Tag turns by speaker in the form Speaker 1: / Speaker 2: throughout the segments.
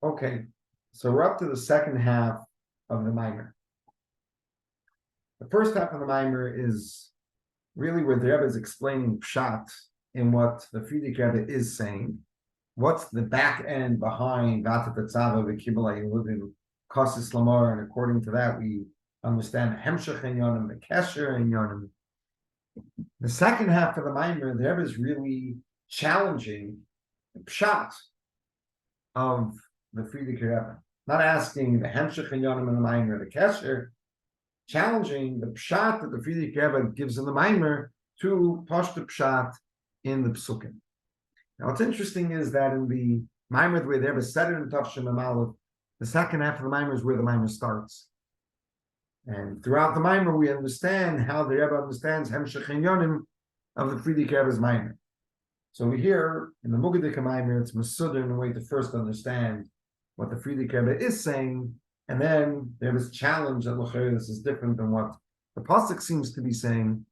Speaker 1: Okay, so we're up to the second half of the Maamar. The first half of the Maamar is really where the Rebbe is explaining pshat in what the Frierdiker Rebbe is saying. What's the back end behind Vata Tetzaveh v'Kibbalei Yehudim Kosis Lamar, and according to that we understand Hemshech Inyanim, the Kesher Inyanim. The second half of the Maamar, the Rebbe is really challenging the pshat of the Frierdiker Rebbe, not asking the Hemshech Inyanim in the Maamar, the Kesher, challenging the pshat that the Frierdiker Rebbe gives in the Maamar to pashut pshat in the Psukim. Now, what's interesting is that in the Maamar, where the Rebbe said it in Tafshim Amalef, the second half of the Maamar is where the Maamar starts. And throughout the Maamar, we understand how the Rebbe understands Hemshech Inyanim of the Frierdiker Rebbe's Maamar. So we hear in the Mugadik Maamar, it's Masudar in a way to first understand what the Frierdiker Rebbe is saying, and then there is challenge that this is different than what the pasuk seems to be saying,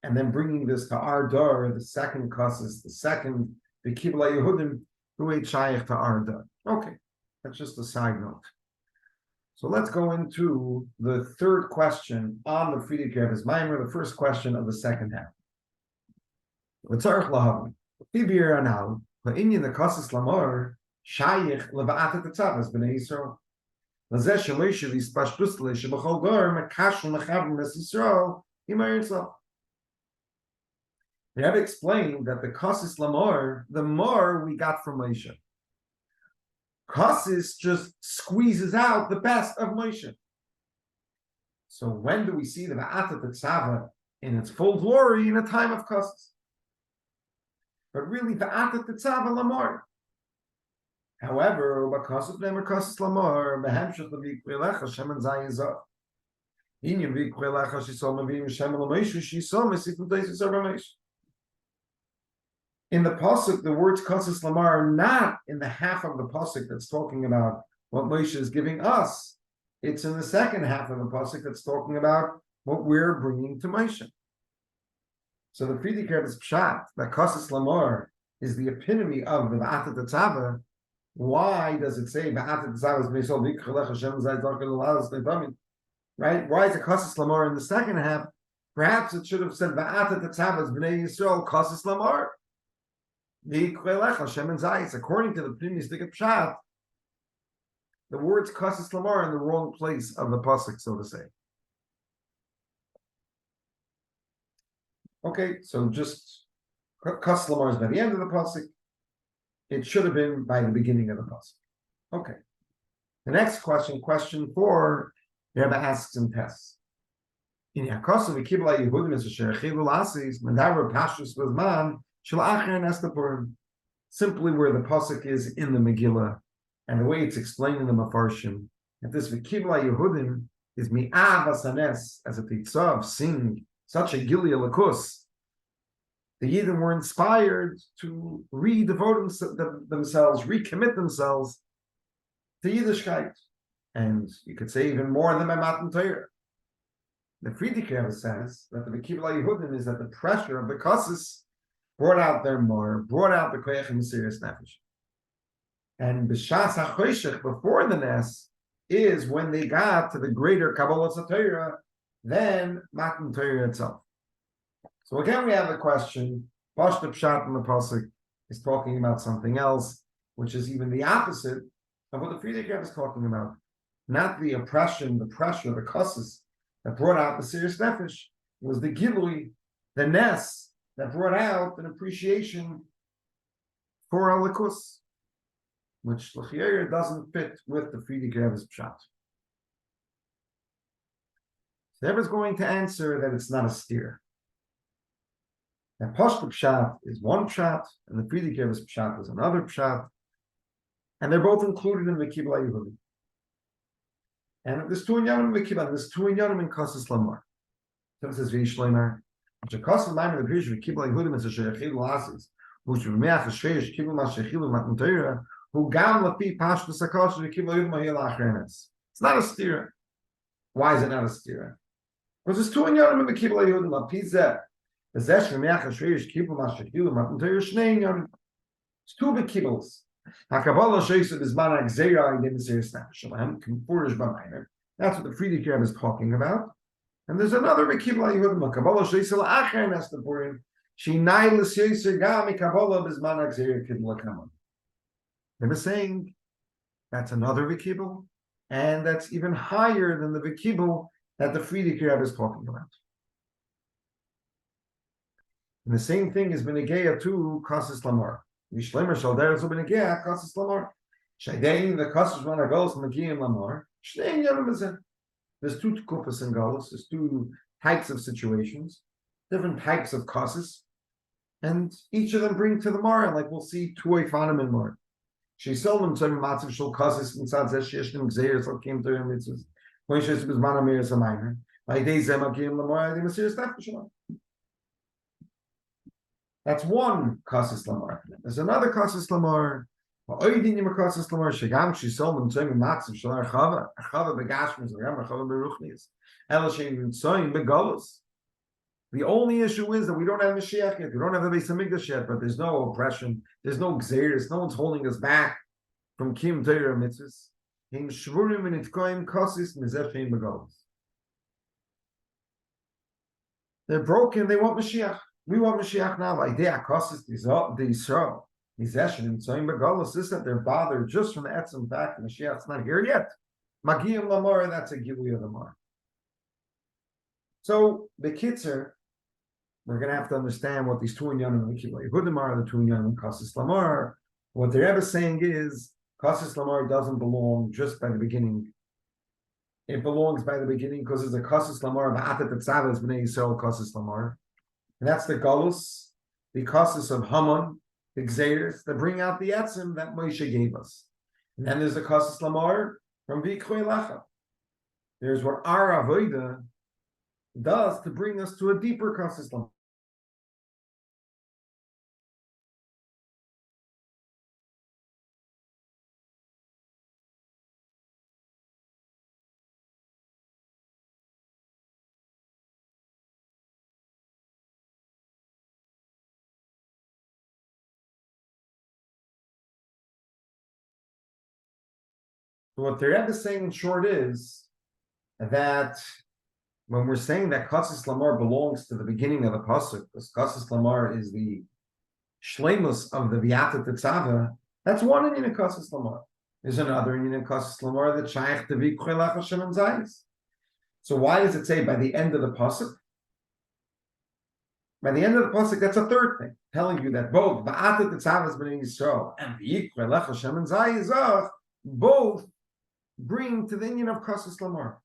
Speaker 1: and then bringing this to our door, the second kasus, the Kibbalei Yehudim, who ate shaykh to our door. Okay, that's just a side note. So let's go into the third question on the Frierdiker Rebbe's Maamar, the first question of the second half. V'tzarich lahavin, v'pibir anal, v'inyan the kasus lamor, shaykh leva'at tetzaveh b'nei Yisrael. The Rebbe explained that the kasis lamor, the more we got from Moshe. Kasis just squeezes out the best of Moshe. So when do we see the Va'ata Tetzaveh in its full glory? In a time of kasis. But really, Va'ata Tetzaveh lamor. However, because nemer kasis lamor, behemshach levikvelecha shemen zayizah. Inyan vikvelecha shisol mevim shemen l'meishu shisol mesifut deisus arbamesh. In the pasuk, the words kasis lamor are not in the half of the pasuk that's talking about what Moshe is giving us. It's in the second half of the pasuk that's talking about what we're bringing to Moshe. So the Frierdiker Rebbe's pshat that kasis lamor is the epitome of the Va'ata Tetzaveh. Why does it say Va'ata Tetzaveh meisol vikvelecha shemen zayizah? Right? Why is it kasis lamor in the second half? Perhaps it should have said Va'ata Tetzaveh b'nei Yisrael kasis lamor. According to the Pnimistic Pshat, the words kasis lamor are in the wrong place of the pasuk, so to say. Okay, so just kasis lamor is by the end of the pasuk. It should have been by the beginning of the pasuk. Okay. The next question, question 4, the Rebbe asks in tests. In Yakosu v'Kibbalei Yehudim es asher chilu lasis medaber pashtus b'zman. Simply where the pasuk is in the Megillah, and the way it's explained in the Mafarshim, that this V'Kibbalei Yehudim is mi'av asanes, as a Tetzaveh, sing such a Gilia Lakus. The Yidden were inspired to redevote themselves, recommit themselves to Yiddishkeit, and you could say even more than by Matan Torah. The Frierdiker Rebbe says that the V'Kibbalei Yehudim is that the pressure of the kasis brought out their more, brought out the koyach and serious nefesh. And b'shas hachoshech, before the nes, is when they got to the greater Kabbalah Torah than Matan Torah itself. So again, we have the question, pashut pshat in the pasuk is talking about something else, which is even the opposite of what the Frierdiker Rebbe is talking about. Not the oppression, the pressure, the kasus that brought out the serious nefesh. It was the gilui, the nes, that brought out an appreciation for Alikus, which l'chiyah doesn't fit with the Frierdiker Rebbe's pshat. The Rebbe is going to answer that it's not a steer. That pashut pshat is one pshat, and the Frierdiker Rebbe's pshat is another pshat, and they're both included in the Kibbalei Yehudim. And there's two inyanim in the Kibbalei, there's two inyanim in kasis lamor. So it says v'yishleimer. The cost of Maamar the Bridge Kibbalei Yehudim is a shechilu lasis, which v'meach shreish kibul ma shechilu Matan Torah, who gam lapi pashtus hakadosh v'Kibbalei Yehudim ha'yel achrenes. It's not a stira. Why is it not a stira? Because there's two inyanim in the Kibbalei Yehudim. Lapi zeh v'zeh shv'meach shreish kibul ma shechilu Matan Torah shnei inyanim. It's two big kibbels. HaKabbalah sheisa b'zman ha'gzeira in Mesiras Nefesh Shalem, K'mfurish b'Maamar. That's what the Friedrich Rebbe is talking about. And there's another V'kibla Yehudim, HaKabbalah sheisa la'acher nestapurim, Shinai l'syeser gam HaKabbalah b'zman ha'gzeira kidla kamon. They were saying that's another V'kibel, and that's even higher than the V'kibel that the Friedrich Rebbe is talking about. And the same thing is benegeya to Kasis Lamar. Yishlemer Shalder so benegeya Kasis Lamar. Shaidein the Kasis Lamar goes Magiyim Lamar. Shneim Yonamazin. There's two kupas and galus. There's two types of situations, different types of Kasis, and each of them bring to the Mar. Like we'll see Tuay Fanim and Mar. She seldom said Matzav Shul Kasis and Sad Zeshishim Xeris or came to him. It's when she was Manamir as a minor. Like they Zemagiyim Lamar, they Mesiras Nefesh. That's one Kasis Lamar. There's another Kasis Lamar. The only issue is that we don't have Mashiach yet. We don't have the Beis Hamikdash yet, but there's no oppression. There's no Gzeirus. No one's holding us back from Kim Torah mitzvahs. They're broken. They want Mashiach. We want Mashiach now. Like they are causes the Yisrael. This that they're bothered just from the etzem fact that Mashiach's not here yet. Magiyim Lamar, that's a gilui of the Mar. So the Kitzer, we're going to have to understand what these two inyanim and Kibla Yehudim are, the two inyanim and Kasis Lamar. What they're ever saying is Kasis Lamar doesn't belong just by the beginning. It belongs by the beginning because it's a Kasis Lamar, Va'ata Tetzaveh is Bnei Yisrael Kasis Lamar. And that's the Galus, the Kasis of Haman, the Gzeiris, that bring out the Etzim that Moshe gave us. And then there's the Kasis Lamar from V'yikroi Lecha. There's what our Avodah does to bring us to a deeper Kasis Lamar. So what the Rebbe is saying in short is that when we're saying that Kasis Lamar belongs to the beginning of the pasuk, because Kasis Lamar is the shleimus of the V'ata Tetzaveh, that's one inyan of Kasis Lamar. There's another inyan of Kasis Lamar that shaykh to V'yikroi Lecha Shem and Zayis. So why does it say by the end of the pasuk? By the end of the pasuk, that's a third thing, telling you that both V'ata Tetzaveh is Bnei Yisrael and V'yikroi Lecha Shem and Zayis both bring to the inyan of Kasis Lamar.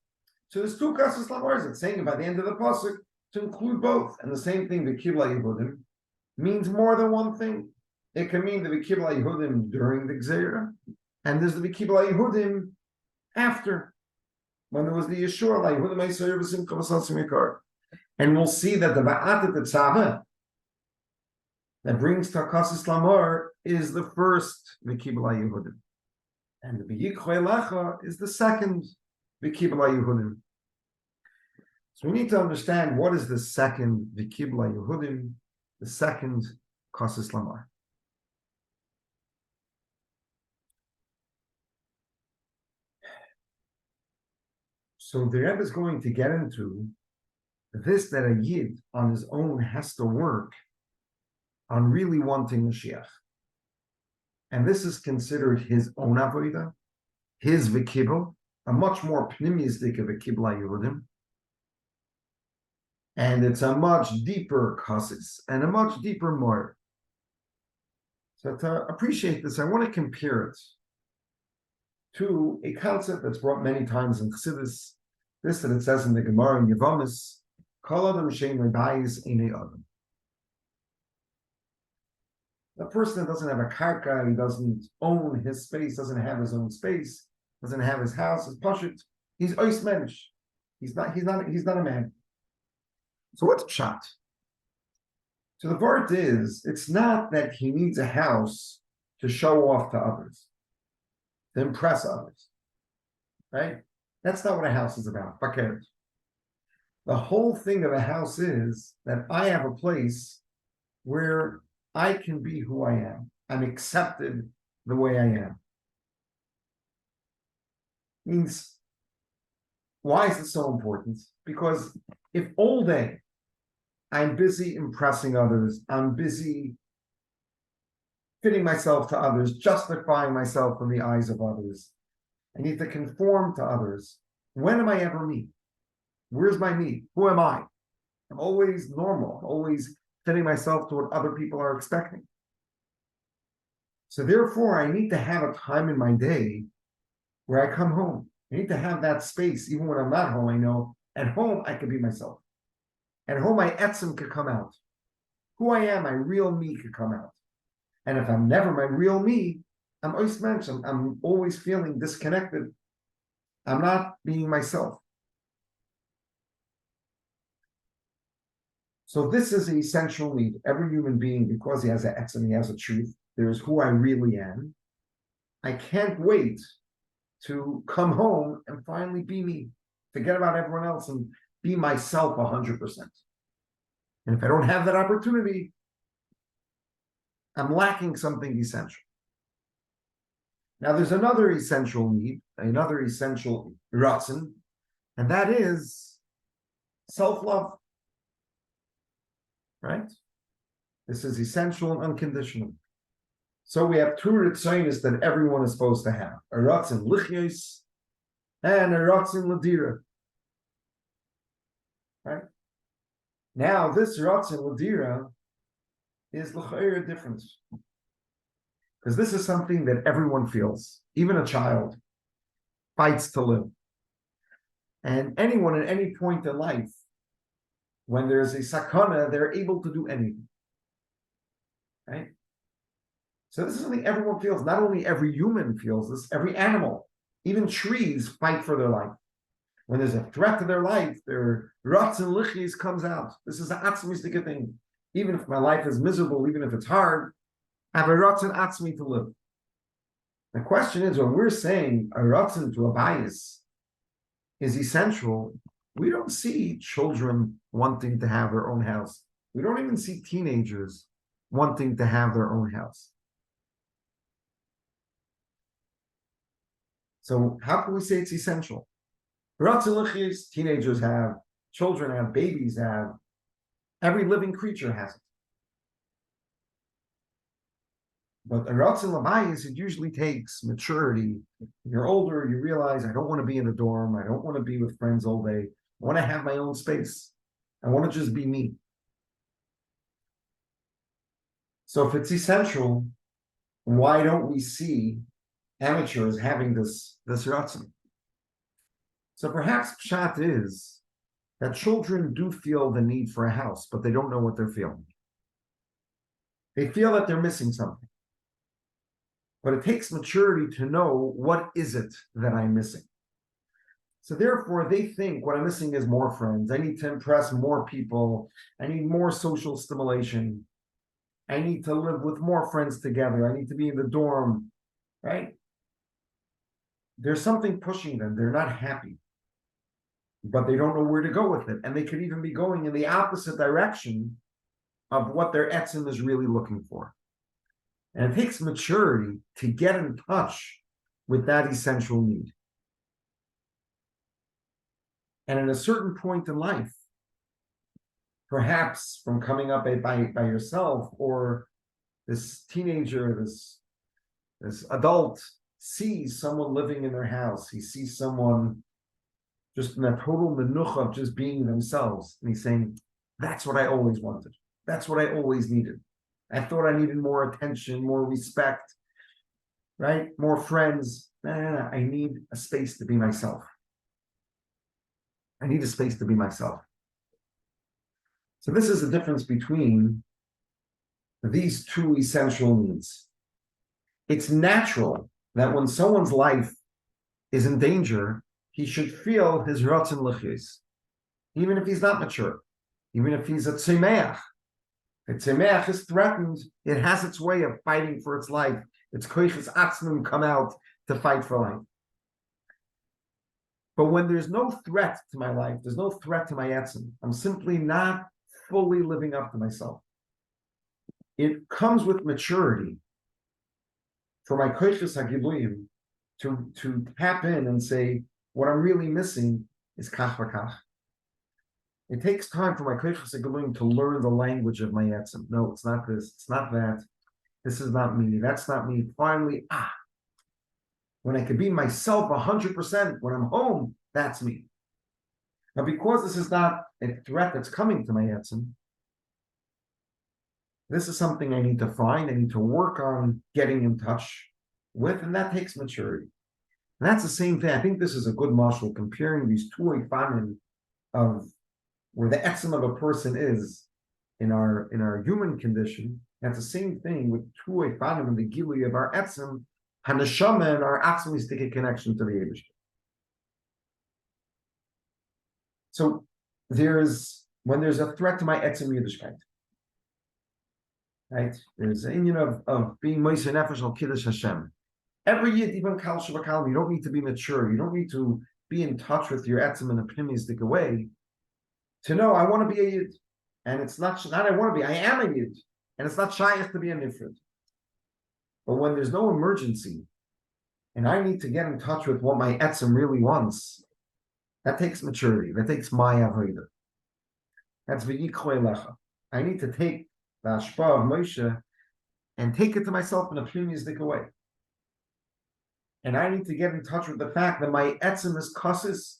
Speaker 1: So there's two Kasis Lamars. It's saying by the end of the pasuk to include both. And the same thing, the V'kibla Yehudim, means more than one thing. It can mean the V'kibla Yehudim during the Gzeira, and there's the V'kibla Yehudim after, when there was the Yeshua, like Yehudim Eiser V'sim Kavasasim Yikar. And we'll see that the Va'ata Tetzaveh that brings to Kasis Lamar is the first V'kibla Yehudim. And the V'yikroi Lecha is the second V'kibla Yehudim. So we need to understand what is the second V'kibla Yehudim, the second Kasis Lamar. So the Rebbe is going to get into this, that a Yid on his own has to work on really wanting Mashiach. And this is considered his own avodah, his v'kibel, a much more pneumistic of a kibla Yehudim. And it's a much deeper kasis and a much deeper more. So to appreciate this, I want to compare it to a concept that's brought many times in Chassidus, this that it says in the Gemara in Yevamis, Kol Adam Shein Lebayis Einei Adam. The person that doesn't have a karka, he doesn't own his space, doesn't have his own space, doesn't have his house, his pashut, he's ois mensch. He's not a man. So what's pshat? So the part is, it's not that he needs a house to show off to others, to impress others, right? That's not what a house is about. The whole thing of a house is that I have a place where I can be who I am. I'm accepted the way I am. Means, why is this so important? Because if all day I'm busy impressing others, I'm busy fitting myself to others, justifying myself in the eyes of others, I need to conform to others. When am I ever me? Where's my me? Who am I? I'm always normal, always fitting myself to what other people are expecting. So therefore, I need to have a time in my day where I come home. I need to have that space. Even when I'm not home, I know at home I could be myself. At home, my etzem could come out. Who I am, my real me could come out. And if I'm never my real me, I'm I'm always feeling disconnected. I'm not being myself. So this is an essential need. Every human being, because he has an etzem, he has a truth. There's who I really am. I can't wait to come home and finally be me. Forget about everyone else and be myself 100%. And if I don't have that opportunity, I'm lacking something essential. Now, there's another essential need, another essential ratzon, and that is self-love. Right? This is essential and unconditional. So we have two ritzonos that everyone is supposed to have: a ratzon lichyos and a ratzon ladira. Right? Now, this ratzon ladira is l'chayr different, because this is something that everyone feels. Even a child fights to live, and anyone at any point in life, when there's a sakana, they're able to do anything. Right? So this is something everyone feels. Not only every human feels this, every animal, even trees fight for their life. When there's a threat to their life, their ratzon lichis comes out. This is an atzmistic thing. Even if my life is miserable, even if it's hard, I have a ratzon atzmi to live. The question is, when we're saying a ratzon to a bias is essential, we don't see children wanting to have their own house. We don't even see teenagers wanting to have their own house. So how can we say it's essential? Teenagers have, children have, babies have, every living creature has it. But a ratzon l'bayis, it usually takes maturity. When you're older, you realize, I don't want to be in a dorm. I don't want to be with friends all day. I want to have my own space. I want to just be me. So if it's essential, why don't we see amateurs having this ratzon? So perhaps pshat is that children do feel the need for a house, but they don't know what they're feeling. They feel that they're missing something. But it takes maturity to know, what is it that I'm missing? So therefore, they think what I'm missing is more friends. I need to impress more people. I need more social stimulation. I need to live with more friends together. I need to be in the dorm, right? There's something pushing them. They're not happy, but they don't know where to go with it. And they could even be going in the opposite direction of what their etzem is really looking for. And it takes maturity to get in touch with that essential need. And at a certain point in life, perhaps from coming up by yourself, or this teenager, this adult sees someone living in their house. He sees someone just in a total menucha of just being themselves. And he's saying, that's what I always wanted. That's what I always needed. I thought I needed more attention, more respect, right? More friends. No. I need a space to be myself. I need a space to be myself. So this is the difference between these two essential needs. It's natural that when someone's life is in danger, he should feel his ratzon lichyos, even if he's not mature, even if he's a tzemeach. If tzemeach is threatened, it has its way of fighting for its life. Its koiches atzmim come out to fight for life. But when there's no threat to my life, there's no threat to my etzem, I'm simply not fully living up to myself. It comes with maturity for my koiches hagiluyim to tap in and say, what I'm really missing is kach v'kach. It takes time for my koiches hagiluyim to learn the language of my etzem. No, it's not this. It's not that. This is not me. That's not me. Finally, when I could be myself 100%, when I'm home, that's me. Now, because this is not a threat that's coming to my etzem, this is something I need to find, I need to work on getting in touch with, and that takes maturity. And that's the same thing. I think this is a good marshal, comparing these two ifanim of where the etzem of a person is in our human condition. That's the same thing with two ifanim in the gilui of our etzem, haneshama, and our atzmistic connection to the Eibush. So when there's a threat to my etzem Yiddishkeit, right? There's an union of being Moisei Nefesh al Kiddush Hashem. Every yid, even Kal Shavakal, you don't need to be mature. You don't need to be in touch with your etzem in a pneumistic way to know I want to be a yid. And it's not I want to be, I am a yid. And it's not shaykh to be a nifrit. But when there's no emergency, and I need to get in touch with what my etzem really wants, that takes maturity. That takes my avodah. That's v'yikhoy lecha. I need to take the ashpa of Moshe and take it to myself in a pneumistic way. And I need to get in touch with the fact that my etzem is kasis.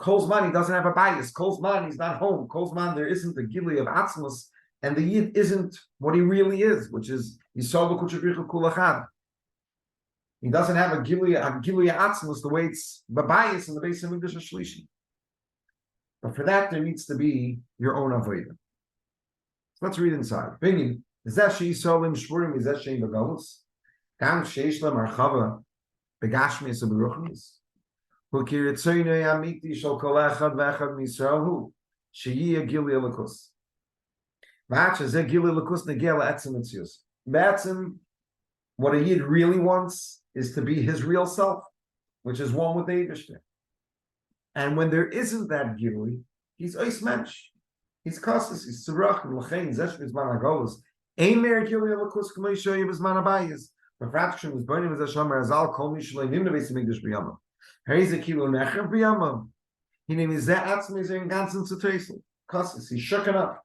Speaker 1: Kolzman, he doesn't have a bias. Kolzman, he's not home. Kolzman, there isn't a gili of atzmos, and the yid isn't what he really is, which is Yisrael b'kuchavichu kulachad. He doesn't have a gili atzmos the way it's bias in the base of English Shlishi. But for that, there needs to be your own avodah. So let's read inside. Binyan, is that she Yisraelim shvurim? Is that she begalus? Gam sheish lam archava begashmis uberuchnis. Hu kiritzoynei amiti shel kol echad ve'echad misrael hu sheyi gili elikus. V'ach ze gili elikus negel etzem etzius. Etzem, what a yid really wants is to be his real self, which is one with the Eibishter. And when there isn't that gili, he's ois mensch. He's kasus, he's tzurach, and l'chein zesh b'zman hagolus. Ein mer gili elikus k'may shoyi b'zman habayis. B'fratchim is burning with Hashem azal kol mi shloi nimna v'es migdash b'yamam. Here's a kilo necher b'yamam. He named his zeh atzmi zeh in ganzen tzutreisel. Kasus, he's shooken up.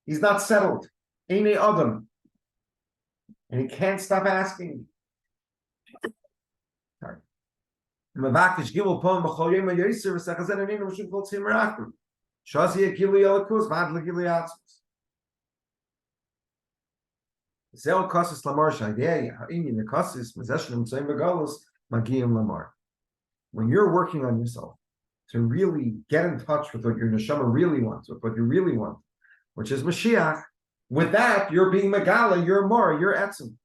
Speaker 1: He's not settled. Ein adam. And he can't stop asking. Sorry. Mavakish gimel poem b'chol yom ha'yoser v'sechazan aninu v'shum kol tzim rachim. Shazi akili yalakus v'ad l'gili atzmus. Zel kasis lamar shaydei ha'inyin the kasis mezeshlim tzayim v'galus magiyim lamar. When you're working on yourself to really get in touch with what your neshama really wants, with what you really want, which is Mashiach, with that you're being megala, you're more, you're etzem.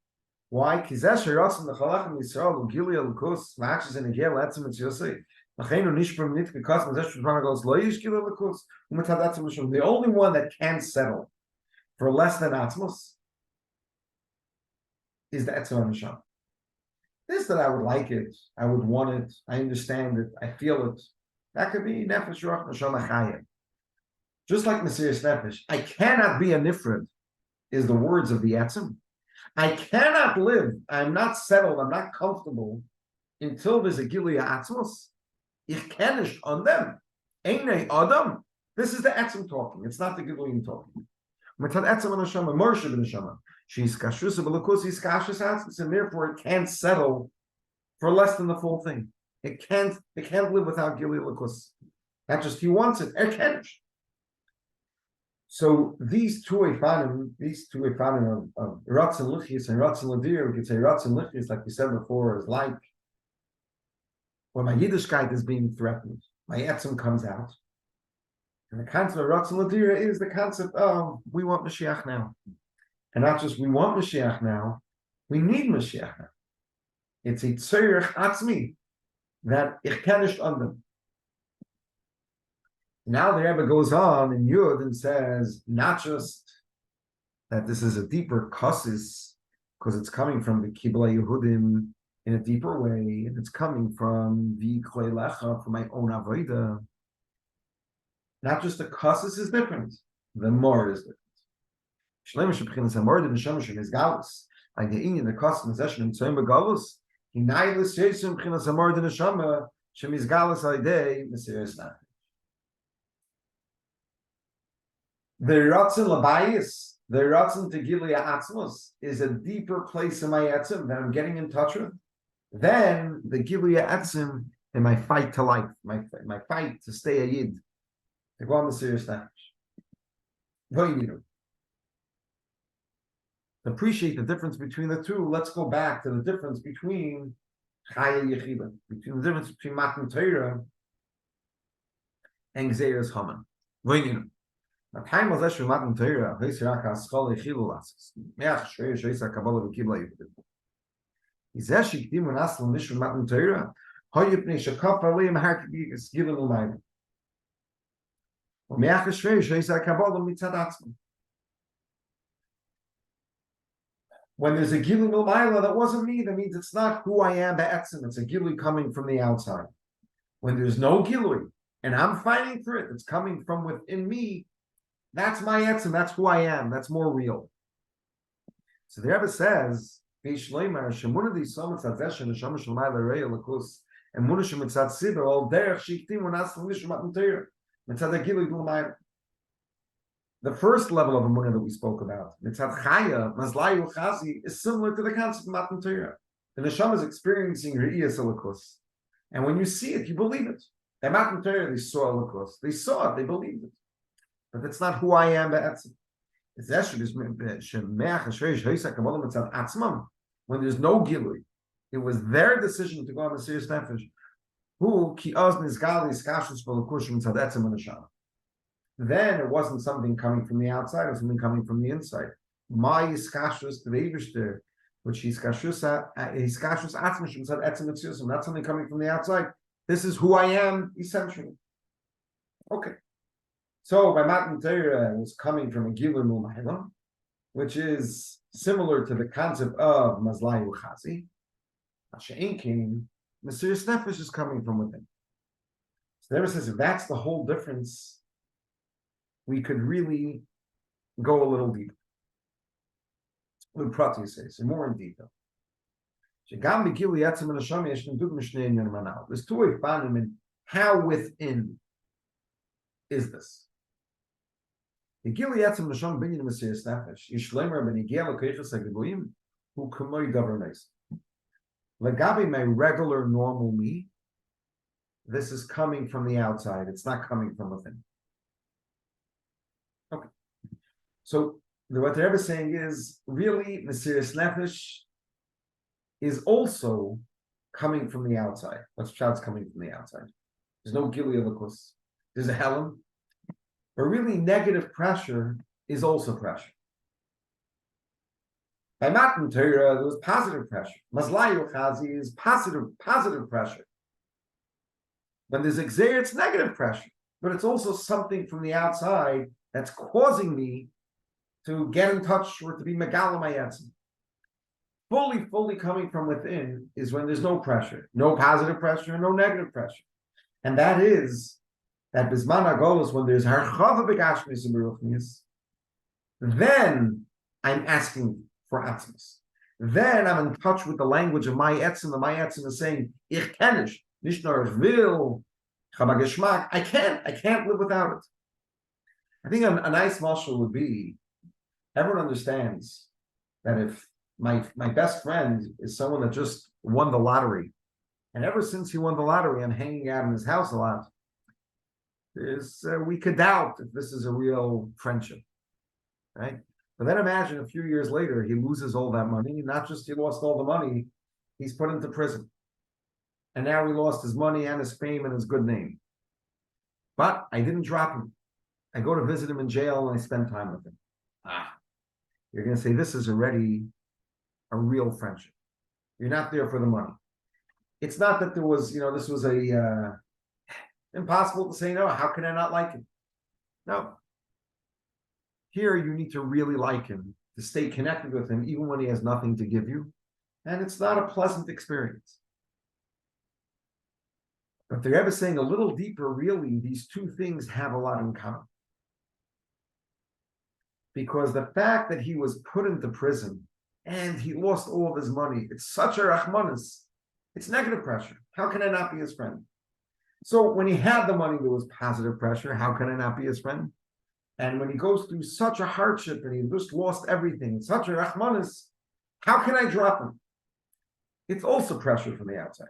Speaker 1: Why? Kizesh ha'rasim l'chalachim Yisrael u'gili alukus ma'achis in agel etzem et yosei. L'cheinu nishprim nit k'kas mezesh v'zman ha'galus lo yish gili alukus u'metad etzem l'shum. The only one that can settle for less than atzmos is the etzem neshama. This that I would like it, I would want it, I understand it, I feel it. That could be nefesh ruach neshama chayim. Just like Mesiras Nefesh, I cannot be a nifrid, is the words of the etzem. I cannot live, I'm not settled, I'm not comfortable until there's a gili atzmos. Ich kenish on them. Einei adam. This is the etzem talking. It's not the gili talking. Matad etzem neshama, morshe b'neshama. She's kashrus b'lakus, he's kashrus atzmos, and therefore it can't settle for less than the full thing. It can't live without gili lakus. Not just he wants it. So these two ifanim of Ratz and Lichis and Ratz and Ladir, we could say Ratz and Lichis, like we said before, is like when my Yiddishkeit is being threatened, my etzem comes out. And the concept of Ratz and Ladir is the concept of we want Mashiach now. And not just we want Mashiach now, we need Mashiach now. It's a tzorech atzmi that ich kenish on them. Now the Rebbe goes on in Yud and says, not just that this is a deeper kasis, because it's coming from the Kibbutz Yehudim in a deeper way, and it's coming from v'yiklei lecha, from my own avodah. Not just the kasis is different, the more is different. Like the Indian, the custom is actually in Tzom Begalus. He nailis yesum chinas amor de neshama shemizgalus alidei mesiris nefesh. The Ratzin Labayis, the Ratzin Tegilia Atzmos, is a deeper place in my Etzim that I'm getting in touch with than the Gilia Etzim in my fight to life, my fight to stay a Yid, to go on the serious nefesh. To appreciate the difference between the two, let's go back to the difference between Chaya Yechidah, between the difference between Matan Torah and Gzeiras Haman. The time was actually Matan Torah, Veisiraka Aschol Yechilu Lasis. Meach Shreya Shreisa Kabbalah V'Kibla Yechidah. Izeshik Dimun Aslan Nishu Matan Torah, Hoyipnei Shakop Aliyim Harkigi Gilim Umayim. Meach Shreya Shreisa Kabbalah Mitzad Atzman. When there's a Gilim Umayla, that wasn't me, that means it's not who I am, Ba'etzim, it's a Gilui coming from the outside. When there's no Gilui, and I'm fighting for it, it's coming from within me, that's my etzim, that's who I am, that's more real. So the Rebbe says, and the first level of Emunah that we spoke about, Mitzad Chaya, Mazlayu Chazi, is similar to the concept of Matan Torah. The Neshama is experiencing Re'iyas Elikus. And when you see it, you believe it. At Matan Torah, they saw Elikus. They saw it, they believed it. But that's not who I am. When there's no Gilui, it was their decision to go on the serious nefesh. Then it wasn't something coming from the outside, it was something coming from the inside. Which is not something coming from the outside. This is who I am, essentially. Okay. So by Matan Torah it was coming from a Gilur Mumayla, which is similar to the concept of Mazlayu Chazi. Masha'in came, Mesiris Nefesh is coming from within. So there it says if that's the whole difference, we could really go a little deeper. What Prati says, more in detail. There's two ways found in how within is this. The Gileatzim Nasham Binyan Mesiris Nefesh, Yishlemer Ben Yigel Keichas HaGiboyim, who Kamoi Governors. Legabi, my regular normal me, this is coming from the outside, it's not coming from within. Okay. So what the Rebbe is saying is really Mesiris Nefesh is also coming from the outside. What's Pshat's coming from the outside? There's no Gilead Lakus. There's a Helam. But really negative pressure is also pressure. By Matan Torah, there was positive pressure. Mazlayu Chazi is positive pressure. When there's Gzeir, it's negative pressure. But it's also something from the outside that's causing me to get in touch or to be Megala Mayetzim. Fully coming from within is when there's no pressure, no positive pressure, no negative pressure. And that is that Bisman Agolos, when there's Harchava Begashmis and Beruchnis, then I'm asking for Atzmis. Then I'm in touch with the language of my Etzim, and my Etzim is saying, Ich kenish, nicht nur ich will, Chabageshmak, I can't live without it. I think a nice mashal would be, everyone understands that if my best friend is someone that just won the lottery, and ever since he won the lottery, I'm hanging out in his house a lot, we could doubt if this is a real friendship, right? But then imagine a few years later, he loses all that money. Not just he lost all the money, he's put into prison. And now he lost his money and his fame and his good name. But I didn't drop him. I go to visit him in jail and I spend time with him. You're going to say this is already a real friendship. You're not there for the money. It's not that there was, this was a impossible to say no. How can I not like him? No. Here you need to really like him, to stay connected with him, even when he has nothing to give you. And it's not a pleasant experience. But the Rebbe is saying a little deeper, really, these two things have a lot in common. Because the fact that he was put into prison and he lost all of his money. It's such a rachmanis. It's negative pressure. How can I not be his friend? So when he had the money, there was positive pressure. How can I not be his friend? And when he goes through such a hardship and he just lost everything, such a rachmanis, how can I drop him? It's also pressure from the outside.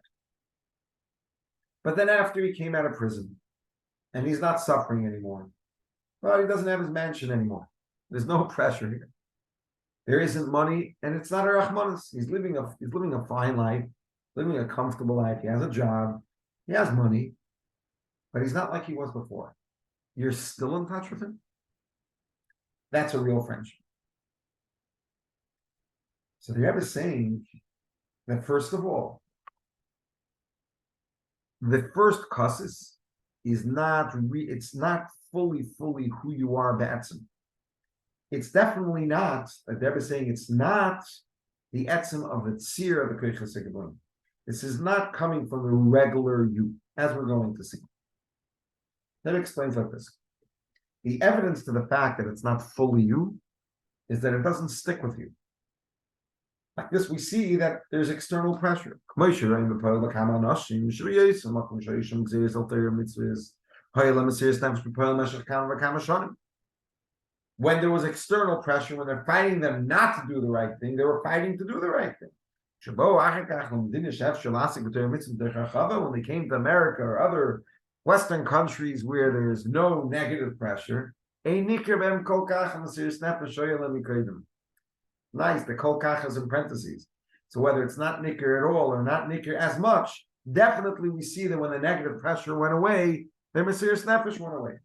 Speaker 1: But then after he came out of prison and he's not suffering anymore, well, he doesn't have his mansion anymore. There's no pressure here. There isn't money, and it's not a rachmanis. He's living a fine life, living a comfortable life. He has a job, he has money, but he's not like he was before. You're still in touch with him? That's a real friendship. So the Rebbe is saying that first of all, the first kasus is not it's not fully who you are be'etzim. It's definitely not, like the Rebbe is saying, it's not the etzim of the tzir of the koiches hagavoim. This is not coming from the regular you, as we're going to see. That explains like this. The evidence to the fact that it's not fully you is that it doesn't stick with you. Like this, we see that there's external pressure. When there was external pressure, when they're fighting them not to do the right thing, they were fighting to do the right thing. When they came to America or other Western countries where there's no negative pressure, nice, the kol kach is in parentheses. So whether it's not nicker at all or not nicker as much, definitely we see that when the negative pressure went away, their mesiras nefesh went away.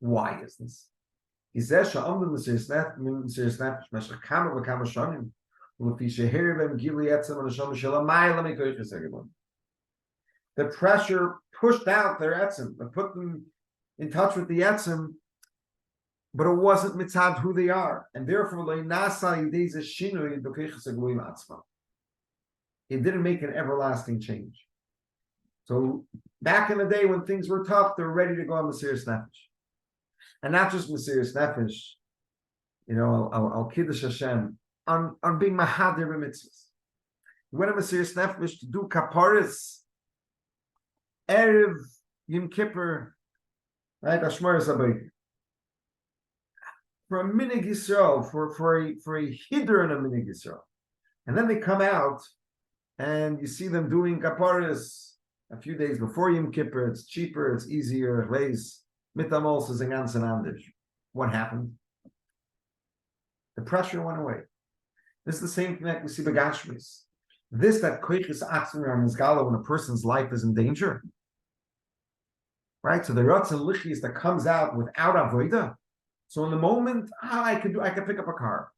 Speaker 1: Why is this? He says, the pressure pushed out their etzim, it put them in touch with the etzim, but it wasn't mitzad who they are, and therefore it didn't make an everlasting change. So back in the day when things were tough, they were ready to go on mesiras nefesh, and not just mesiras nefesh. Al kiddush Hashem on being mahadir b'mitzvahs. When a mesiras nefesh to do kaparis. Erev Yom Kippur, right? Ashmaris Abayit. For a minig Yisrael, for a hiddur in a minig Yisrael, and then they come out, and you see them doing kaparis a few days before Yom Kippur. It's cheaper, it's easier. Mitamol says ganz and anders. What happened? The pressure went away. This is the same thing that we see begashmis. This that koiches atzmi on Mizgala when a person's life is in danger. Right? So the Ratzon Lichis that comes out without avoida. So in the moment, I could pick up a car.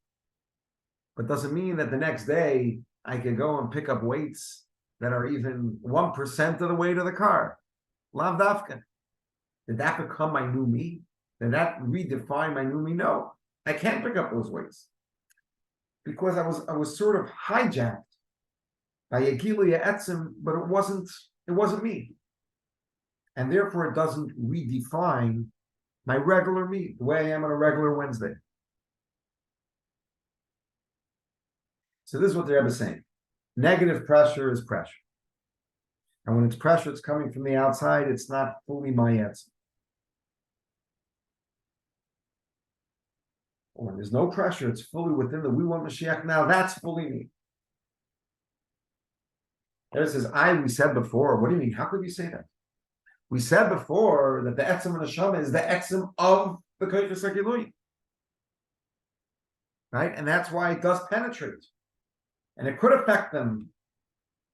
Speaker 1: But doesn't mean that the next day I could go and pick up weights that are even 1% of the weight of the car. Lav dafka. Did that become my new me? Did that redefine my new me? No. I can't pick up those weights. Because I was sort of hijacked by Yegilia Etzim, but it wasn't me. And therefore it doesn't redefine my regular me, the way I am on a regular Wednesday. So this is what the Rebbe is saying. Negative pressure is pressure. And when it's pressure, it's coming from the outside, it's not fully my Etzim. When there's no pressure, it's fully within the we want Mashiach now, that's fully me. There it says, we said before. What do you mean? How could you say that? We said before that the etzim and neshama is the etzim of the koiches hagilui. Right? And that's why it does penetrate. And it could affect them.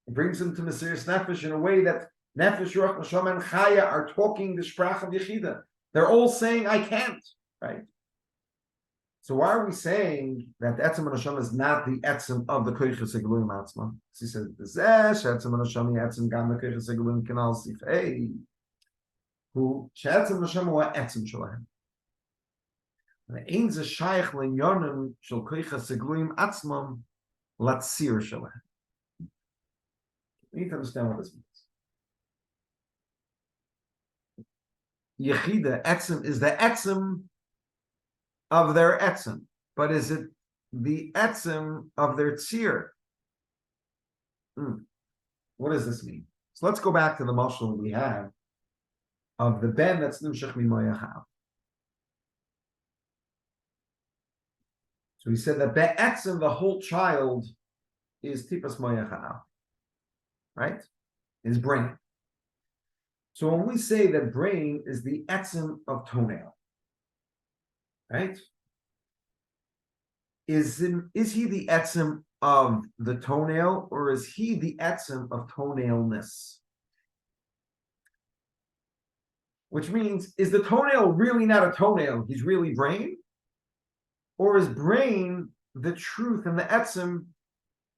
Speaker 1: It brings them to mesiras nefesh in a way that nefesh, ruach, neshama, and chaya are talking the sprach of yechida. They're all saying, I can't. Right? So why are we saying that the etzim and neshama is not the etzim of the koiches hagilui matzma? He says, "Zesh etzim and neshama etzim gam the koiches hagilui kanal sifei who she'etzim neshama wa etzim shalahem." And ein ze shaykh le'inyonim shel koiches hagilui atzmam latzir shalahem. You need to understand what this means. Yechida etzim is the etzim of their etzim, but is it the etzem of their tzir. What does this mean? So let's go back to the mashal we have of the ben that's nimshach mimoyachav. So he said that be'etzem, the whole child, is tipas moyachav, right? His brain. So when we say that brain is the etzem of toenail, right? Is he the etzem of the toenail, or is he the etzem of toenailness? Which means, is the toenail really not a toenail? He's really brain? Or is brain the truth and the etzem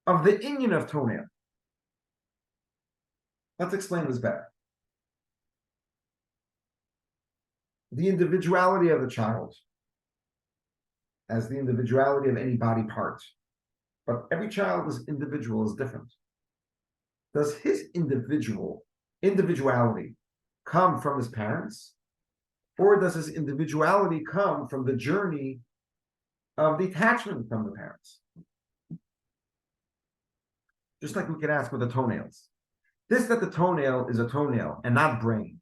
Speaker 1: of the inyan of toenail? Let's explain this better. The individuality of the child as the individuality of any body part. But every child is individual, is different. Does his individuality come from his parents? Or does his individuality come from the journey of detachment from the parents? Just like we could ask with the toenails. This that the toenail is a toenail and not brain.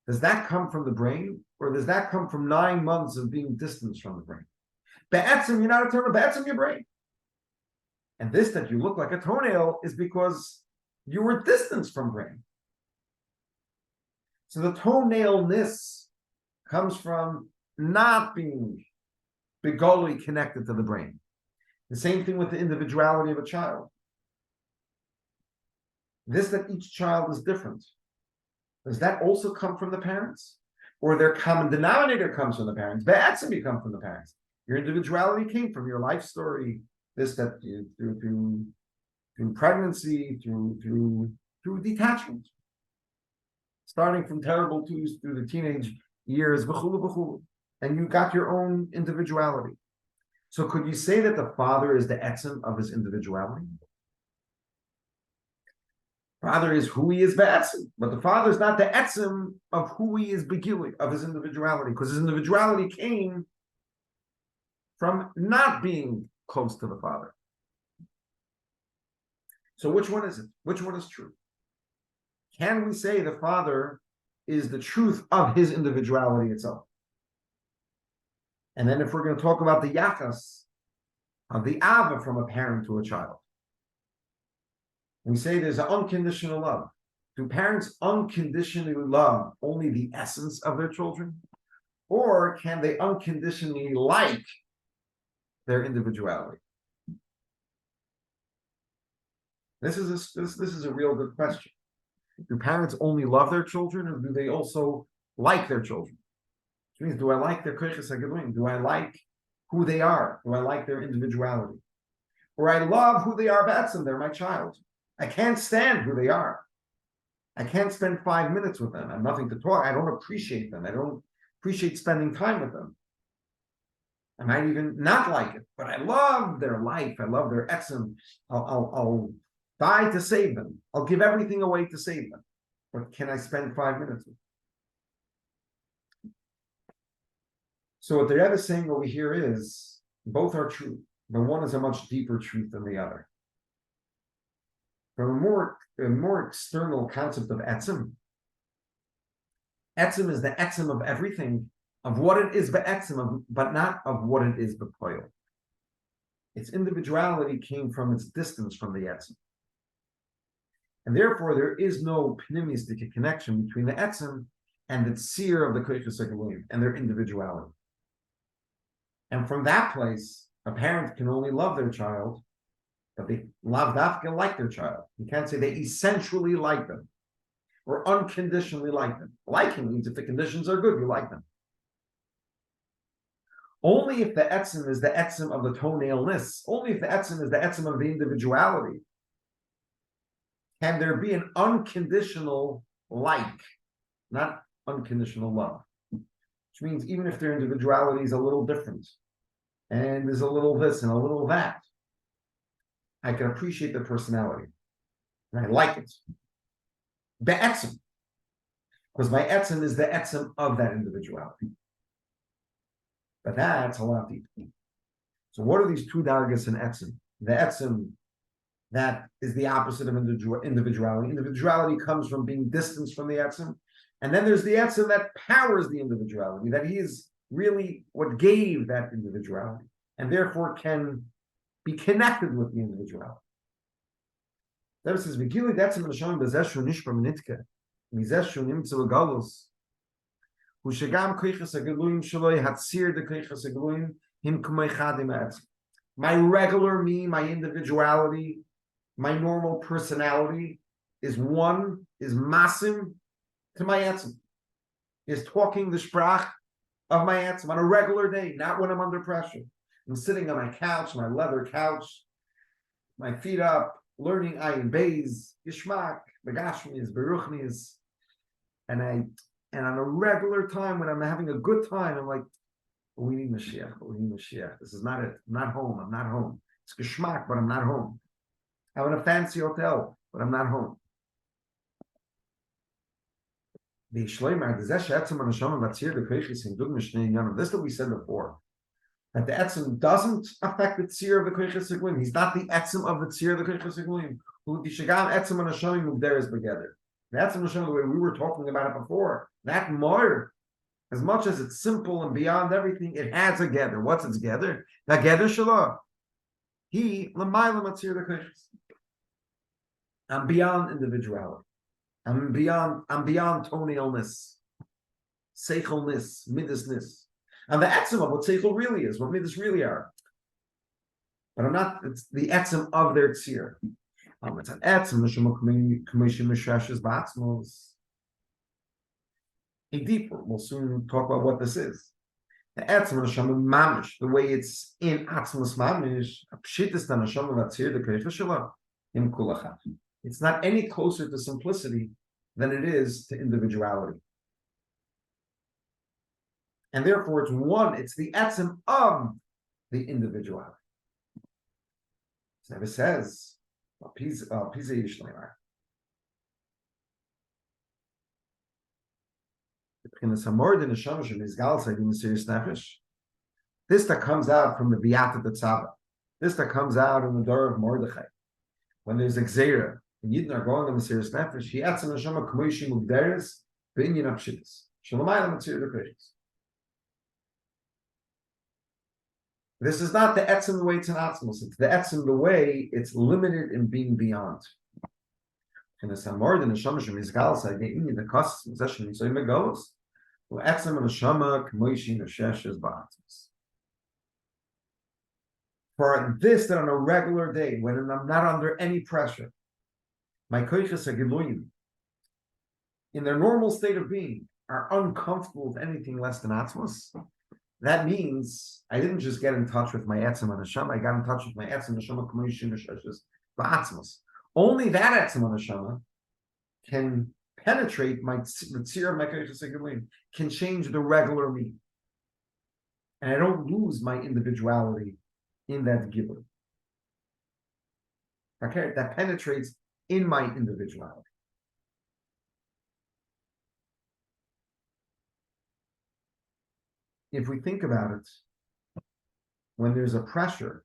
Speaker 1: Does that come from the brain? Or does that come from 9 months of being distanced from the brain? Be'etzem, you're not a toenail, be'etzem, your brain. And this that you look like a toenail is because you were distanced from brain. So the toenailness comes from not being begolly connected to the brain. The same thing with the individuality of a child. This that each child is different. Does that also come from the parents? Or their common denominator comes from the parents? Be'etzem, you come from the parents. Your individuality came from your life story, this that through pregnancy, through detachment. Starting from terrible twos through the teenage years, and you got your own individuality. So could you say that the father is the etzem of his individuality? Father is who he is be'etzem, but the father is not the etzem of who he is begili, of his individuality, because his individuality came from not being close to the father. So which one is it? Which one is true? Can we say the father is the truth of his individuality itself? And then if we're going to talk about the yachas of the ava from a parent to a child, we say there's an unconditional love. Do parents unconditionally love only the essence of their children? Or can they unconditionally like their individuality? This is a real good question. Do parents only love their children, or do they also like their children? Which means, do I like their koiches hagedolim? Do I like who they are? Do I like their individuality? Or I love who they are, be'etzem, they're my child. I can't stand who they are. I can't spend 5 minutes with them. I have nothing to talk. I don't appreciate them. I don't appreciate spending time with them. I might even not like it, but I love their life. I love their etzem. I'll die to save them. I'll give everything away to save them. But can I spend 5 minutes with them? So what the Rebbe is saying over here is, both are true, but one is a much deeper truth than the other. From a more external concept of etzem, etzem is the etzem of everything, of what it is be'etzem, but not of what it is bepoil. Its individuality came from its distance from the etzem. And therefore, there is no pneumistic connection between the etzem and the tzir of the koiches hagedolim and their individuality. And from that place, a parent can only love their child, but they lav dafka like their child. You can't say they essentially like them or unconditionally like them. Liking means if the conditions are good, you like them. Only if the etzem is the etzem of the toenailness, only if the etzem is the etzem of the individuality, can there be an unconditional like, not unconditional love. Which means even if their individuality is a little different, and there's a little this and a little that, I can appreciate their personality. And I like it. Be'etzem. Because my etzem is the etzem of that individuality. But that's a lot deeper. So what are these two dargas in etzem? The etzem that is the opposite of individuality. Individuality comes from being distanced from the etzem. And then there's the etzem that powers the individuality, that he is really what gave that individuality, and therefore can be connected with the individuality. That says, "V'gili etzem l'shamim b'zeshu nishba minitka, mizeshu nimtzu v'galus, u'shegam koiches ha'geluim shaloi hatzir de koiches ha'geluim him k'moi chadim ha'etzem." My regular me, my individuality, my normal personality is masim to my etzem, is talking the sprach of my etzem on a regular day, not when I'm under pressure. I'm sitting on my couch, my leather couch, my feet up, learning ayin beis, yishmak, begashmias, beruchnias, and on a regular time when I'm having a good time, I'm like, we need Mashiach, we need Mashiach. This is not it. I'm not home. I'm not home. It's geschmack, but I'm not home. I'm in a fancy hotel, but I'm not home. This that we said before, that the etzem doesn't affect the tzir of the koiches ha'geluim. He's not the etzem of the tzir of the koiches ha'geluim. Who the shagam etzem and hashamim mugderes together. The etzem and hashamim, the way we were talking about it before, that more, as much as it's simple and beyond everything, it has a gather. What's its gather? The gather shalah. He l'mayla matzir the koiches. I'm beyond individuality. I'm beyond toenailness, seichelness, midasness. And the etzem of what seichel really is, what midas really are. But I'm not, it's the etzem of their tzir. It's an etzem, a deeper, we'll soon talk about what this is. The etzem of Hashem mamish, the way it's in atzmos mamish, pshitis than Hashem of atzir, the kreicha shala, im kulachat. It's not any closer to simplicity than it is to individuality. And therefore it's the etzem of the individuality. So it says, this that comes out from the Beata Tetzaveh, this that comes out in the door of Mordechai, when there's a Gzeira, and Yidden are going on the serious nefesh, he etzem neshama k'moishi mugderes b'inyan apshitas. Shalamayla matzir dekoiches. This is not the etzem the way it's an atzmos. It's the etzem the way it's limited in being beyond. And the samor the neshama shemizgal say the inyan the costs possession so megalos who etzem neshama k'moishi nesheshes ba'atzmos. For this, that on a regular day, when I'm not under any pressure, my koiches ha'geluim, in their normal state of being, are uncomfortable with anything less than atzmos. That means I didn't just get in touch with my etzem and Hashem, I got in touch with my etzem neshama k'moishi nesheshes ba'atzmos. Only that etzem and Hashem can penetrate the tzir of my koiches ha'geluim, can change the regular me. And I don't lose my individuality in that giver. Okay, that penetrates in my individuality. If we think about it, when there's a pressure,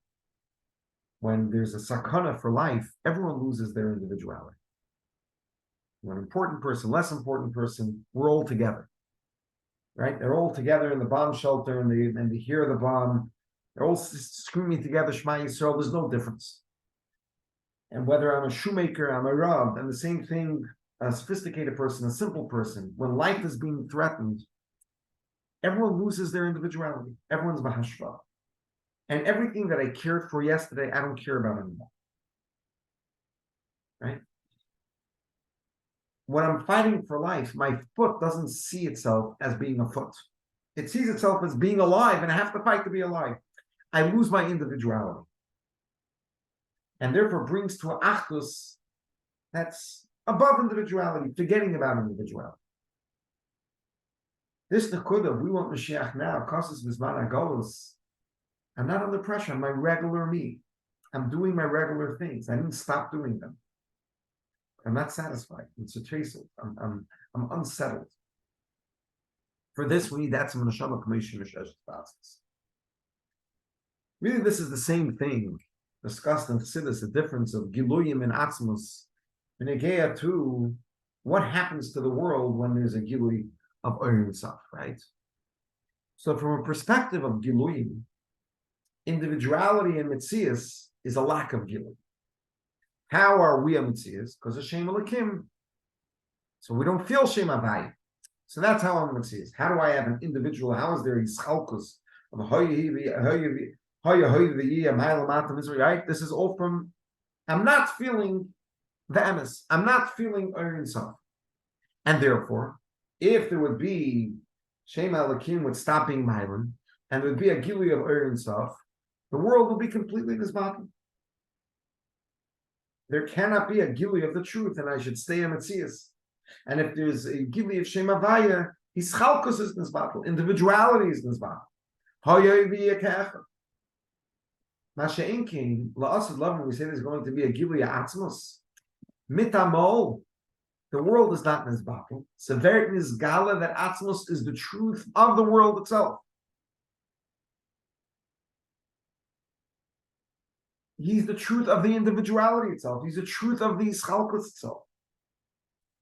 Speaker 1: when there's a sakana for life, everyone loses their individuality. An important person, less important person, we're all together. Right? They're all together in the bomb shelter and they hear the bomb. They're all screaming together, Shema Yisrael, there's no difference. And whether I'm a shoemaker, I'm a Rav, and the same thing, a sophisticated person, a simple person, when life is being threatened, everyone loses their individuality. Everyone's bahashva. And everything that I cared for yesterday, I don't care about anymore. Right? When I'm fighting for life, my foot doesn't see itself as being a foot. It sees itself as being alive, and I have to fight to be alive. I lose my individuality. And therefore brings to an achdus that's above individuality, forgetting about individuality. This nekuda, we want Mashiach now, causes Bizman Agolos. I'm not under pressure, I'm my regular me. I'm doing my regular things. I didn't stop doing them. I'm not satisfied. It's a trace. I'm unsettled. For this, we need that some neshama k'moishi nesheshes ba'atzmos. Really, this is the same thing discussed in Chassidus, the difference of Giluyim and Atzmus, Benegea to what happens to the world when there's a Giluy of Ein Sof, right? So from a perspective of Giluyim, individuality in Metzias is a lack of Giluy. How are we a Metzias? Because of Shem Elokim. So we don't feel Shem Havai. So that's how I'm Metzias. How do I have an individual? How is there Yischalkus of right? This is all from, I'm not feeling the emes. I'm not feeling Ein Sof. And therefore, if there would be Shem Elokim would stop being Mailim, and there would be a Gilui of Ein Sof, the world will be completely nisbatim. There cannot be a Gilui of the truth, and I should stay a Metzias. And if there's a Gilui of Shem Havaya, his Chalkus is nisbatim. Individuality is nisbatim. Masha'inkin, la'asad love, when we say there's going to be a Gilui Atzmos, mitamol, the world is not nisbatim. Severet nizgala, that Atzmos is the truth of the world itself. He's the truth of the individuality itself. He's the truth of the Ischalkus itself.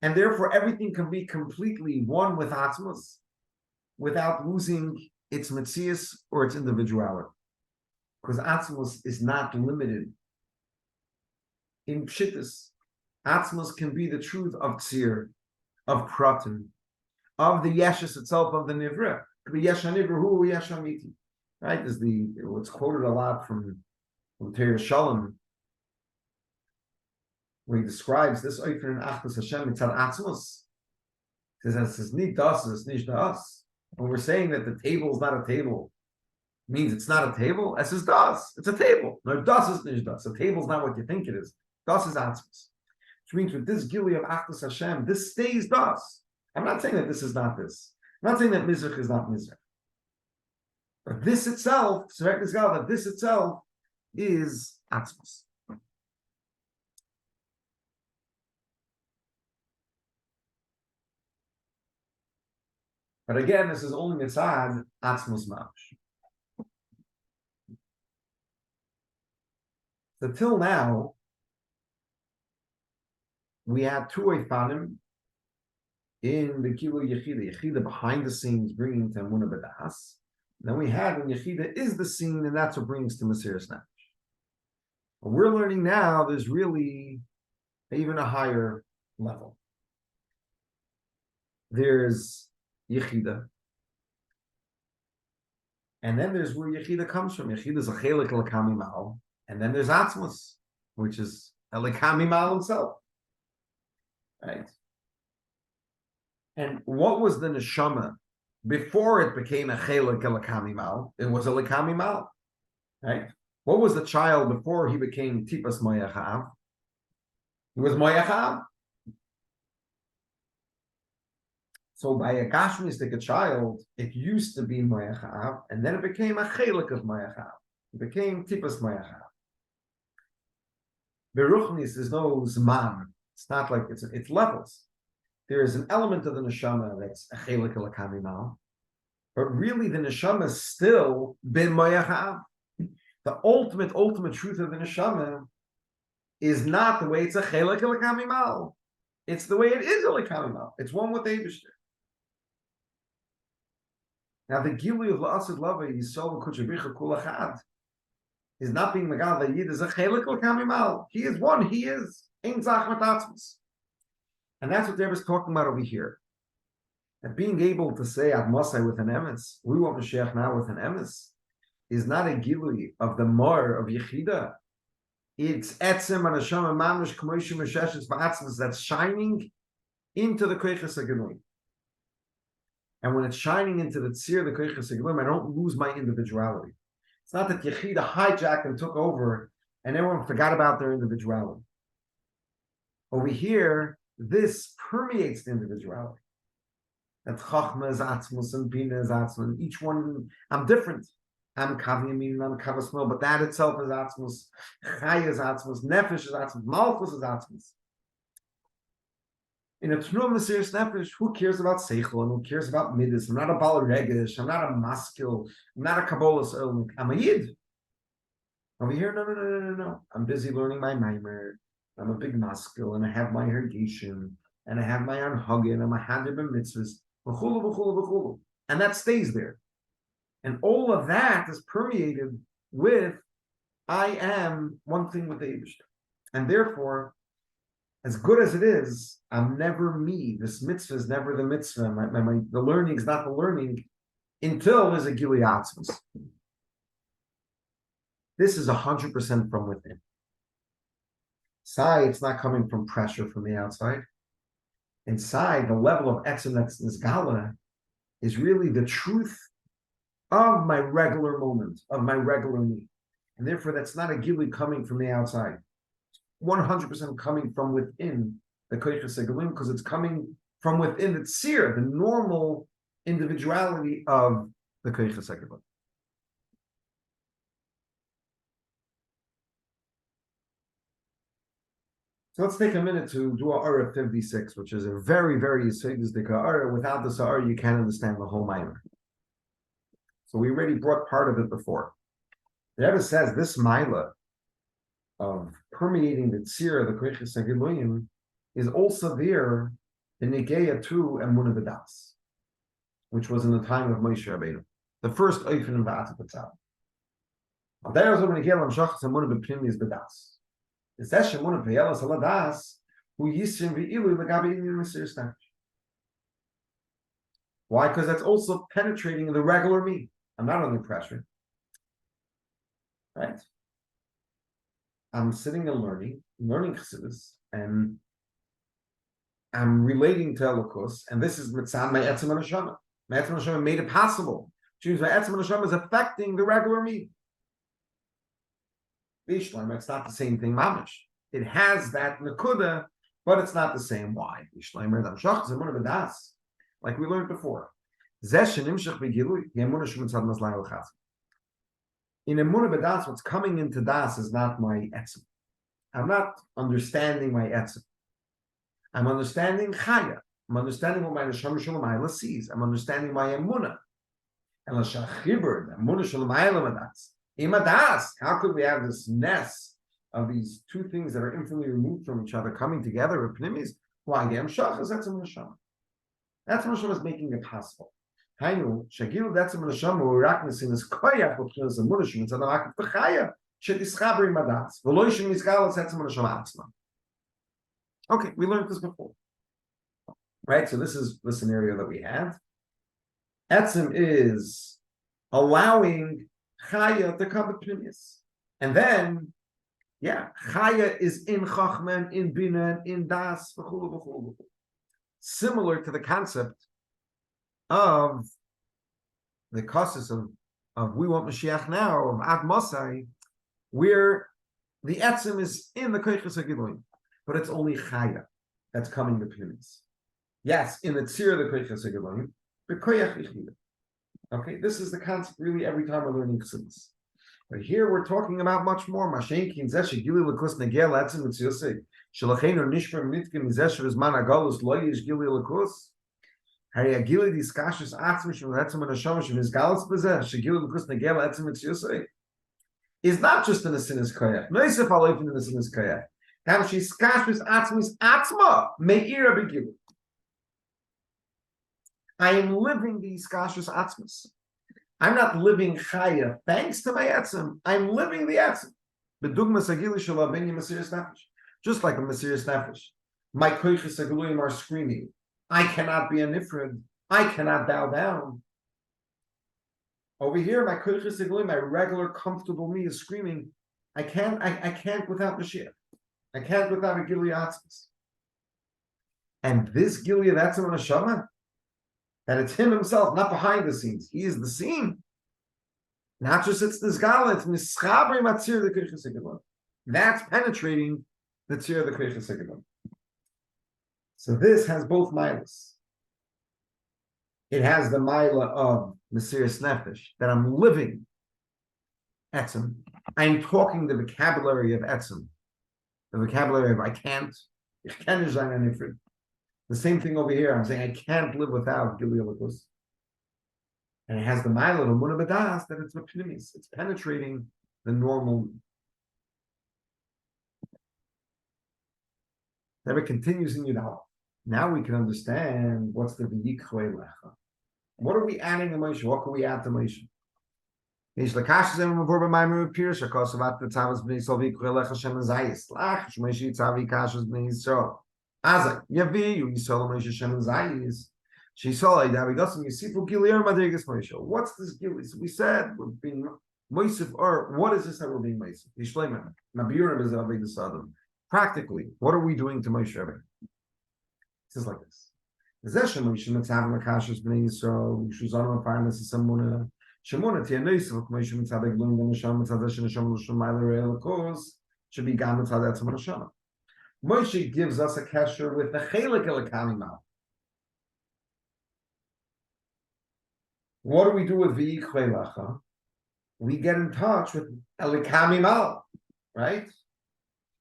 Speaker 1: And therefore, everything can be completely one with Atzmos without losing its Metzias or its individuality. Because Atzmos is not limited. In Pshittus, Atzmos can be the truth of Tzir, of Pratim, of the Yeshus itself, of the Nivra. The Yesh HaNivra Hu, Yesh HaMiti. Right? Is what's quoted a lot from Teir Shalom, where he describes this Oifen and Achdus Hashem Mitzad Atzmos. He says, it's nicht das, it's nicht das. When we're saying that the table is not a table, means it's not a table, es is das. It's a table. No, das is nicht das. A table is not what you think it is. Das is Atzmos. Which means with this Gili of Achdus Hashem, this stays das. I'm not saying that this is not this. I'm not saying that Mizrach is not Mizrach. But this itself, that this itself is Atzmos. But again, this is only mitzad Atzmos Mamash. So till now, we had two Eifanim in the Kilo Yechida. Yechida behind the scenes bringing to Emunah B'das. Then we had when Yechida is the scene, and that's what brings to Mesiras Nefesh. But we're learning now there's really even a higher level. There's Yechida. And then there's where Yechida comes from. Yechida is a chelik Elokami Mal. And then there's Atzmos, which is Elokami Mal himself. Right? And what was the neshama before it became a chelik Elokami Mal? It was a Elokami Mal. Right? What was the child before he became Tipas Moyachav? He was Moyachav. So by a Gashmistic child, it used to be Moyachav, and then it became a chelik of Moyachav. It became Tipas Moyachav. Beruchnis, there's no Zman. It's not like it's levels. There is an element of the neshama that's a chelik Elokami Mal, but really the neshama is still bin Moyachav. The ultimate truth of the neshama is not the way it's a chelik Elokami Mal. It's the way it is Elokami Mal. It's one with the Eibishter. Now the Gilui of La'asad Lava Yisrael Kuchabricha Kulachad is not being Megal Vayid is a chelik Elokami Mal. He is one. He is Ein Zach Matatzmus. And that's what the Rebbe is talking about over here. And being able to say Ad Mosai with an emes, we want Mashiach now with an emes, is not a Gilui of the Mar of Yechida. It's Etzem and Hashem and Mamish K'moish Mesheshes Ba'atzmas that's shining into the Koiches HaGedolim. And when it's shining into the Tzir, the Koiches HaGedolim, I don't lose my individuality. It's not that Yechida hijacked and took over and everyone forgot about their individuality. Over here, this permeates the individuality. That Chachma is Atzmus and Bina is Atzmus. Each one, I'm different. I'm Kaviyamin, I'm Kavasmil, but that itself is Atzmus. Chai is Atzmus. Nefesh is Atzmus. Malchus is Atzmus. In a Tnum Mesiras Nefesh, who cares about Seichel and who cares about Midas? I'm not a Balaregish. I'm not a Maskil. I'm not a Kabbalah Element. I'm a Yid. Over here, no. I'm busy learning my Maamar. I'm a big maskil, and I have my irrigation, and I have my anhagin, and my hadir mitzvahs, v'chulu, and that stays there. And all of that is permeated with I am one thing with the Eibishter. And therefore, as good as it is, I'm never me. This mitzvah is never the mitzvah. The learning is not the learning until there's a Gilui Atzmos. This is 100% from within. Inside, it's not coming from pressure from the outside. Inside, the level of etzem that's this gala is really the truth of my regular moment, of my regular me. And therefore, that's not a Gilui coming from the outside. 100% coming from within the koiches hagelim, because it's coming from within the tzir, the normal individuality of the koiches hagelim. So let's take a minute to do a Ara 56, which is a very, very yesodistic Ara. Without this Ara, you can't understand the whole Maamar. So we already brought part of it before. The Rebbe says this Maila of permeating the tzir, the koiches hagelim, is also there in Negeya to Emunah B'das, which was in the time of Moshe Rabbeinu, the first Oifen and Va'ata Tetzaveh. There is when Negeya Lamshachas Emunah B'pnimis B'das. It's that Emunah B'yelas Aladas who Yisrim V'ilu L'gabi Ilim Mesiris Nefesh. Why? Because that's also penetrating the regular me. I'm not under pressure, right? I'm sitting and learning Chassidus, and I'm relating to Elokus, and this is mitzad my etzem and neshama. My etzem and neshama made it possible. Which means my etzem and neshama is affecting the regular me. It's not the same thing, mamish. It has that nekuda, but it's not the same. Why? Like we learned before. In Emunah B'das, what's coming into Das is not my etzem. I'm not understanding my etzem. I'm understanding Chaya. I'm understanding what my Neshama Shalamayla sees. I'm understanding my Emunah. And L'shachibur, Emunah Shalamayla B'das. Imadas, how could we have this nest of these two things that are infinitely removed from each other coming together with Pnimis? Why? Gam Shachas, that's Emunah Shama. That's what Neshama is making it possible. Hainu, Shagilu, that's a Neshama, we're raknessing this koyach, which is a Munashim, it's an Amak of Chaya, Shedischabri Madas, Veloishim Yizgalas, that's a Neshama Atzma. Okay, we learned this before. Right, so this is the scenario that we have. Etzem is allowing Chaya to come with Pnimis. And then, Chaya is in Chachmen, in Bina, in Das, v'chulu. Similar to the concept of the causes of we want Mashiach now, of Ad Mosai, where the etzem is in the koiches hagelim, but it's only Chaya that's coming to Pnimis. Yes, in the tzir of the koiches hagelim, but koyach yichida. Okay, this is the concept really every time we're learning Chassidus. But here we're talking about much more. Mashenkin zeh shegili lekus negel etzem mitziyosei shelachenu nishmer mitkim zeh shevizman agalus lo yish gili lekus. Hari agili diskashus atzim shem etzem anashama shem izgalus bezeh shegili lekus negel etzem mitziyosei is not just in the sinas koyach. Noisef aloyfin in the sinas koyach. Ham shiskashus atzmis atzma meira begilu. I am living the iskashus atzmis. I'm not living chaya thanks to my etzem. I'm living the etzem. Bedugmas agili shalavini mesiris nefesh. Just like a mesiris nefesh. My koiches hagelim are screaming. I cannot be a nifrid. I cannot bow down. Over here, my koiches hagelim, my regular comfortable me is screaming. I can't without Mashiach. I can't without a Gilui Atzmis. And this Gilui Atzmis on a Neshama, that it's him himself, not behind the scenes. He is the scene. Not just it's this gala, it's mischabri matzir the koiches hagelim. That's penetrating the tzir of the koiches hagelim. So this has both milas. It has the mila of mesiris nefesh, that I'm living etzem. I'm talking the vocabulary of etzem. The vocabulary of I can't. Ich kann nicht sein ein Nifrid. The same thing over here. I'm saying I can't live without Gilui Elokus. And it has the mile of Emunah B'das that it's Pnimis. It's penetrating the normal. Then it continues in Yudal. Now we can understand what's the v'yikchoi lecha. What are we adding to Moshe? What can we add to Moshe? Is lekashas em mavur b'maymer appears because about the Tetzaveh b'nei Yisrael v'yikchoi lecha shem zayis. Lach Moshe Tetzaveh kashas b'nei Yisrael. Azak yavi Yisrael Moshe shem zayis. She saw it. What's this gilis? We said we're being moisif, or what is this that we're being moisif? Practically, what are we doing to Moshe Rabbeinu? It says like this: Moshe gives us a kesher with the chelik elakami. What do we do with v'yikchoi lecha? We get in touch with elikami mal, right?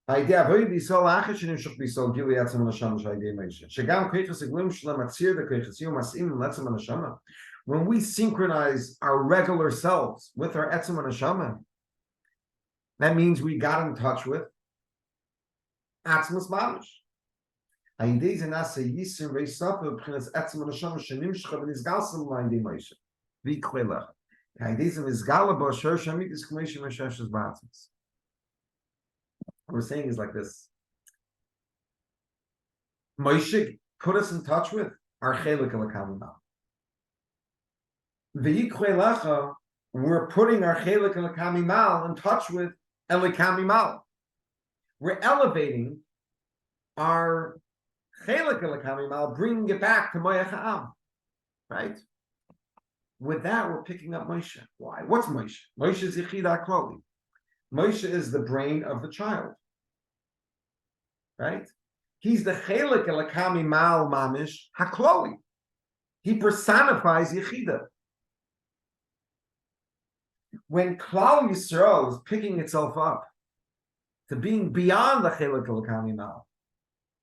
Speaker 1: Idea avoid Yisrael achas shenimshach b'Yisrael gili atzam neshama sh'idei Moshe. Shegam koiches eglim shlem atzir the koiches yom asim letzam neshama. When we synchronize our regular selves with our etzam neshama, that means we got in touch with atzmas mamish. Idea zenase yisim reisapu b'chinas etzam neshama shenimshach v'nizgalsam l'idei Moshe. V'yikchoi lecha. What we're saying is like this. Moshe put us in touch with our chelik elakami mal. V'yikchoi lecha, we're putting our chelik elakami mal in touch with elikami mal. We're elevating our chelik elakami mal, bringing it back to moyach ha'am, right? With that, we're picking up Moshe. Why? What's Moshe? Moshe is Yechida Kloli. Moshe is the brain of the child. Right? He's the Chelik Elakami Mal Mamish HaKloli. He personifies Yechida. When Klal Yisrael is picking itself up to being beyond the Chelik Elakami Mal,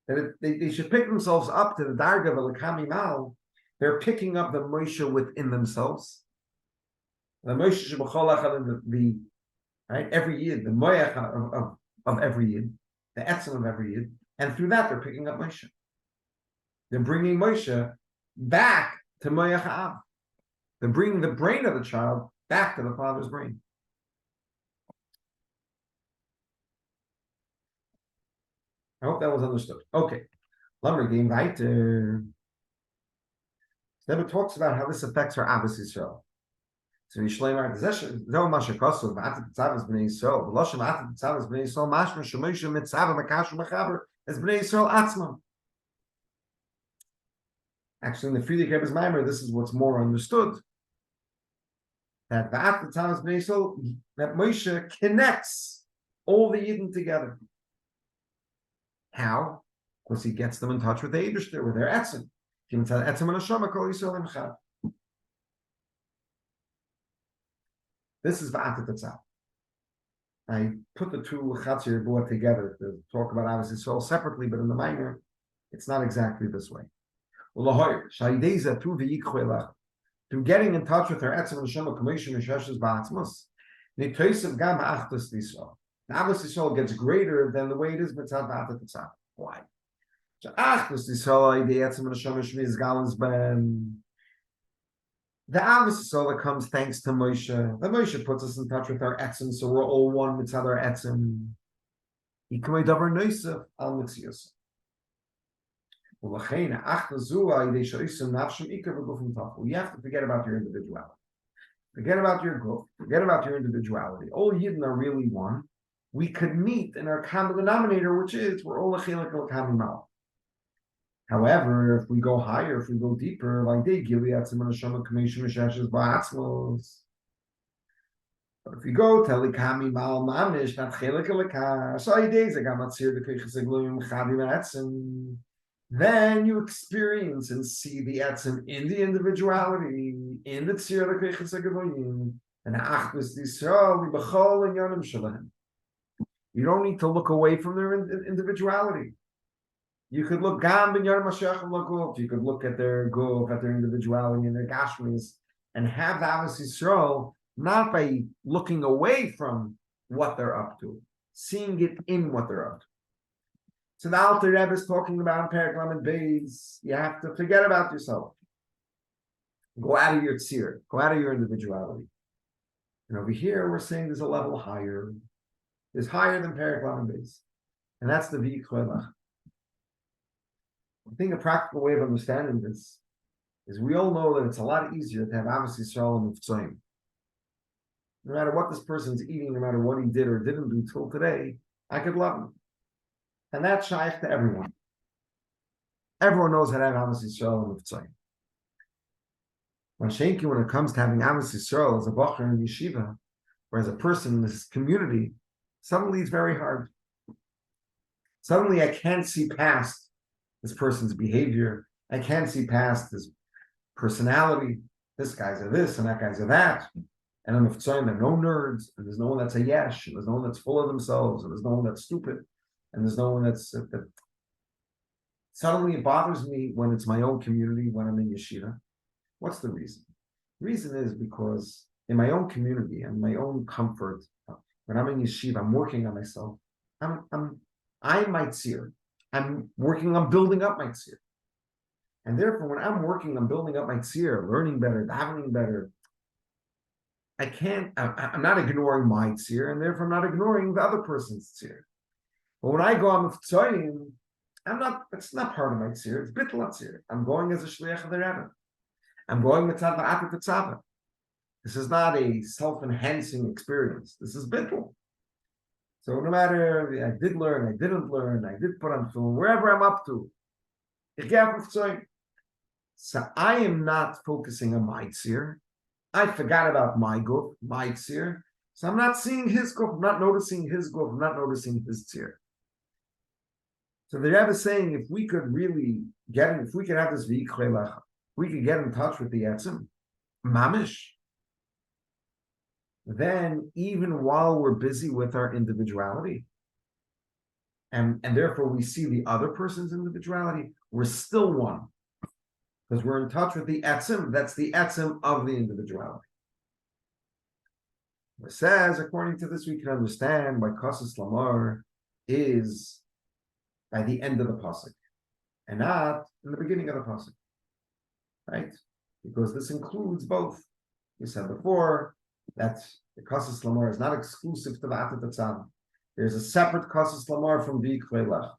Speaker 1: that they should pick themselves up to the Darga of Elakami Mal, they're picking up the Moshe within themselves. The Moshe Shebachol the right, every yid, the Moyach of every yid, the Etzem of every yid, and through that they're picking up Moshe. They're bringing Moshe back to Moyach Ha'am. They're bringing the brain of the child back to the father's brain. I hope that was understood. Okay. Lumber game weiter. Then it talks about how this affects our Abbas Yisrael. So Yishleimar, Zeh Masha Kosu, V'ata Tetzaveh B'nei Yisrael, V'loshem V'ata Tetzaveh B'nei Yisrael, Mashma Shemoshe Mitzaveh Makashu Mechaber, as B'nei Yisrael Atzmam. Actually, in the Friedrich Rebbe's Maamar, this is what's more understood. That V'ata Tetzaveh B'nei Yisrael, that Moshe connects all the Yidden together. How? Because he gets them in touch with the Eibishter, with their Etzem. This is Va'ata Tetzaveh. I put the two Chatzir board together to talk about obviously Yisrael separately, but in the minor, it's not exactly this way. Through getting in touch with her Etzem and Neshama Commission and Sheshes Ba'atzmus, Nitoisav Gam Ha'achtas Yisrael. The Abbas Yisrael gets greater than the way it is Mitzvah Va'ata Tetzaveh. Why? The Abbas Yisrael that comes thanks to Moshe. The Moshe puts us in touch with our etzem, so we're all one with our etzem. We have to forget about your individuality. Forget about your growth. Forget about your individuality. All Yidden are really one. We could meet in our common denominator, which is we're all a chelik elakami mal. However, if we go higher, if we go deeper, like they give but if we go telikami mal mamish, not chelik elakah, so then you experience and see the etzem in the individuality, in the tzir l'keiches hagevoyim, and achdos Yisrael b'chol inyanim shalem. You don't need to look away from their individuality. You could look gam b'nyar mashiach l'guf. You could look at their guf, at their individuality and their gashmis, and have the Abbas Yisrael not by looking away from what they're up to, seeing it in what they're up to. So the Alter Rebbe is talking about in Perek Lamed Beis, you have to forget about yourself. Go out of your tzir, go out of your individuality. And over here, we're saying there's a level higher. It's higher than Perek Lamed Beis. And that's the V'yikrelach. I think a practical way of understanding this is we all know that it's a lot easier to have Ahavas Yisrael and Muftzayim. No matter what this person's eating, no matter what he did or didn't do till today, I could love him. And that's shaykh to everyone. Everyone knows how to have Ahavas Yisrael and Muftzayim. When it comes to having Ahavas Yisrael as a bacher in yeshiva, or as a person in this community, suddenly it's very hard. Suddenly I can't see past this person's behavior. I can't see past his personality. This guy's a this and that guy's a that. And I'm saying there are no nerds, and there's no one that's a yesh, and there's no one that's full of themselves, and there's no one that's stupid, and there's no one that's that. Suddenly it bothers me when it's my own community, when I'm in yeshiva. What's the reason? The reason is because in my own community and my own comfort, when I'm in yeshiva, I'm working on myself. I'm my tzir. I'm working on building up my tzir. And therefore, when I'm working on building up my tzir, learning better, davening better, I'm not ignoring my tzir, and therefore I'm not ignoring the other person's tzir. But when I go on with tzayim, it's not part of my tzir, it's bittul tzir. I'm going as a shliach of the Rebbe. I'm going with Vatah Tetzaveh. This is not a self-enhancing experience. This is bittul. So no matter I did learn, I didn't learn, I did put on film, wherever I'm up to, so I am not focusing on my tzir. I forgot about my guf, my tzir. So I'm not seeing his guf, I'm not noticing his guf, I'm not noticing his tzir. So the Rebbe is saying if we could really if we could have this v'yikrelach, we could get in touch with the etzim, mamish, then even while we're busy with our individuality, and therefore we see the other person's individuality, we're still one. Because we're in touch with the etzim, that's the etzim of the individuality. It says, according to this, we can understand why Kasas Lamar is by the end of the pasuk, and not in the beginning of the pasuk. Right? Because this includes both. We said before that the Kasas Lamar is not exclusive to the Atat Tetzaveh. There's a separate Kasas Lamar from V'yikrelach.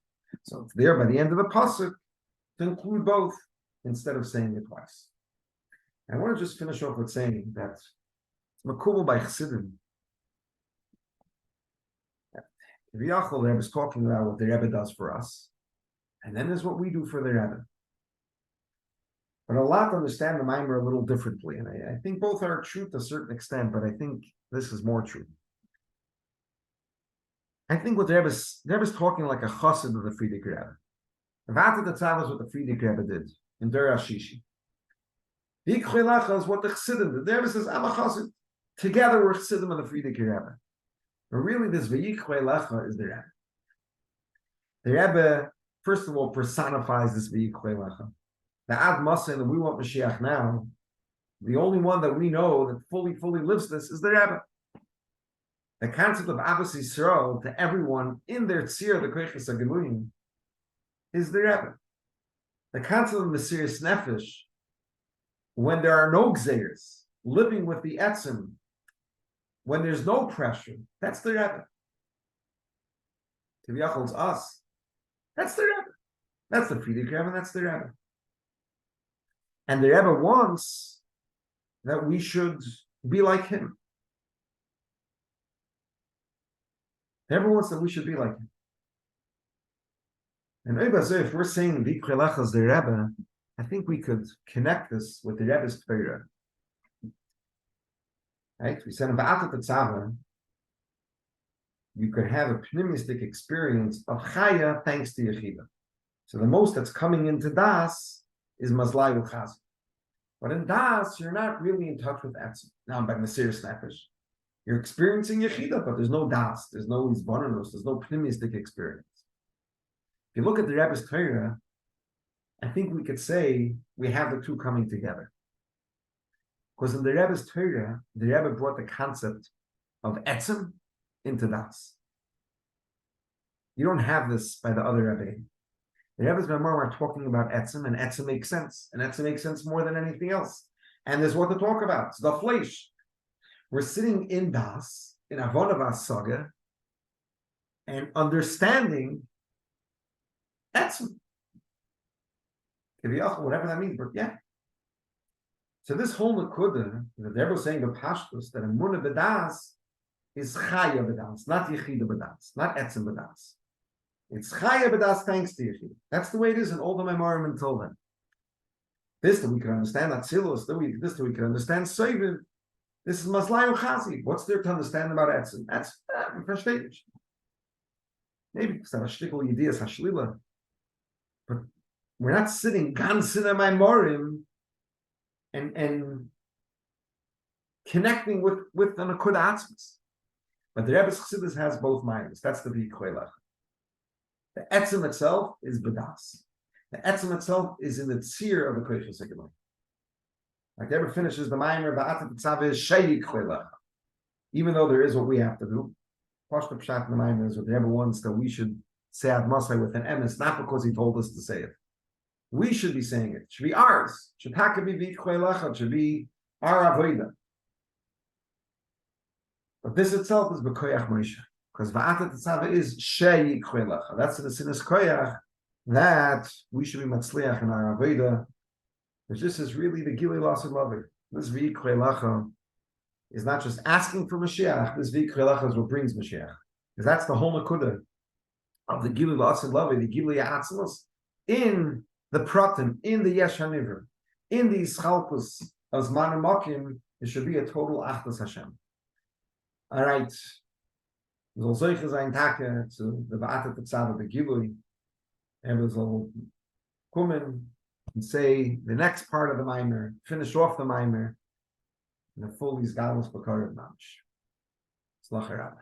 Speaker 1: So it's there by the end of the pasuk to include both, instead of saying it twice. I want to just finish off with saying that Makubal by Chassidim, the Rebbe is talking about what the Rebbe does for us, and then there's what we do for the Rebbe. But a lot to understand the Maamar a little differently, and I think both are true to a certain extent, but I think this is more true. I think what the Rebbe is talking like a chassid of the Frierdiker Rebbe. V'ata Tetzaveh is what the Frierdiker Rebbe did in Der Ashishi. V'yikrelach is what the Chassidim did. The Rebbe says, I'm a chassid. Together we're Chassidim of the Frierdiker Rebbe. But really this V'yikrelach is the Rebbe. The Rebbe, first of all, personifies this V'yikrelach. The Ad Masin that we want Mashiach now, the only one that we know that fully lives this is the Rebbe. The concept of Ahavas Yisrael to everyone in their tzir, the Koiches HaGeluim, is the Rebbe. The concept of Mesiras Nefesh, when there are no gzeiros, living with the etzim, when there's no pressure, that's the Rebbe. Kiviyachol's us. That's the Rebbe. That's the Frierdiker Rebbe, that's the Rebbe. And the Rebbe wants that we should be like him. The Rebbe wants that we should be like him. And if we're saying V'yikrelach is the Rebbe, I think we could connect this with the Rebbe's Torah. Right? We said in Va'ata Tetzaveh, you could have a pneumistic experience of Chaya thanks to Yechida. So the most that's coming into Das is Mazlai Uchaz. But in Das, you're not really in touch with Etzim. Now, by Mesiras Nefesh, you're experiencing Yechida, but there's no Das, there's no Izbonanos, there's no pneumistic experience. If you look at the Rebbe's Torah, I think we could say we have the two coming together. Because in the Rebbe's Torah, the Rebbe brought the concept of Etzim into Das. You don't have this by the other Rabbi. The Rebbe's Maamar are talking about etzem, and etzem makes sense. And etzem makes sense more than anything else. And there's what to talk about. It's the fleish. We're sitting in Das, in Avonavas Saga, and understanding etzem. Whatever that means, but yeah. So this whole Nakuda, the Rebbe was saying the Pashtus, that Emunah B'das is Chaya B'das, not Yechida B'das, not Etzem B'das. It's Chaya B'das thanks to Yechida. That's the way it is in all the Maamarim until then. This that we can understand Atzilus, this that we can understand Seivim. This is Maslayu Chazi. What's there to understand about Etzem? That's versteht. Maybe it's not a shtickle Yedias Hashlila, but we're not sitting ganz in a Maamarim and connecting with an Akuda Atzmas. But the Rebbe's Chassidus has both minds. That's the V'yikhoilach. The Etzem itself is B'das. The Etzem itself is in the tzir of the Kodesh HaSikimah. Like the Rebbe finishes the Maamar, Va'ata Tetzaveh is Sheyikhoilach. Even though there is what we have to do, Pashta Pshat in the Maamar is what the Rebbe wants that we should say Ad Masai with an emes, not because he told us to say it. We should be saying it. It should be ours. It should be V'yikhoilach. It should be our avodah. But this itself is B'koyach Moshe. Because Va'ata Tetzaveh is Sheyikhoilach. That's the Sinas Koyach that we should be Matzliach in our avodah. Which this is really the Gilui Lasid Lavi. This V'yikhoilach is not just asking for Mashiach. This V'yikhoilach is what brings Mashiach. Because that's the whole Nakuda of the Gilui Lasid Lavi, the Gilui Atzilus, in the Pratim, in the Yesh HaNivra, in the Ischalkus of Zman and Mokim, it should be a total Achdus Hashem. All right. Wir sollen solche sein Tage zu der Va'ata Tetzaveh the Gilui, and we will come in and say the next part of the Maamar, finish off the Maamar, and the full Yizgalus B'Karev Mamish. Tzlach Rabbi.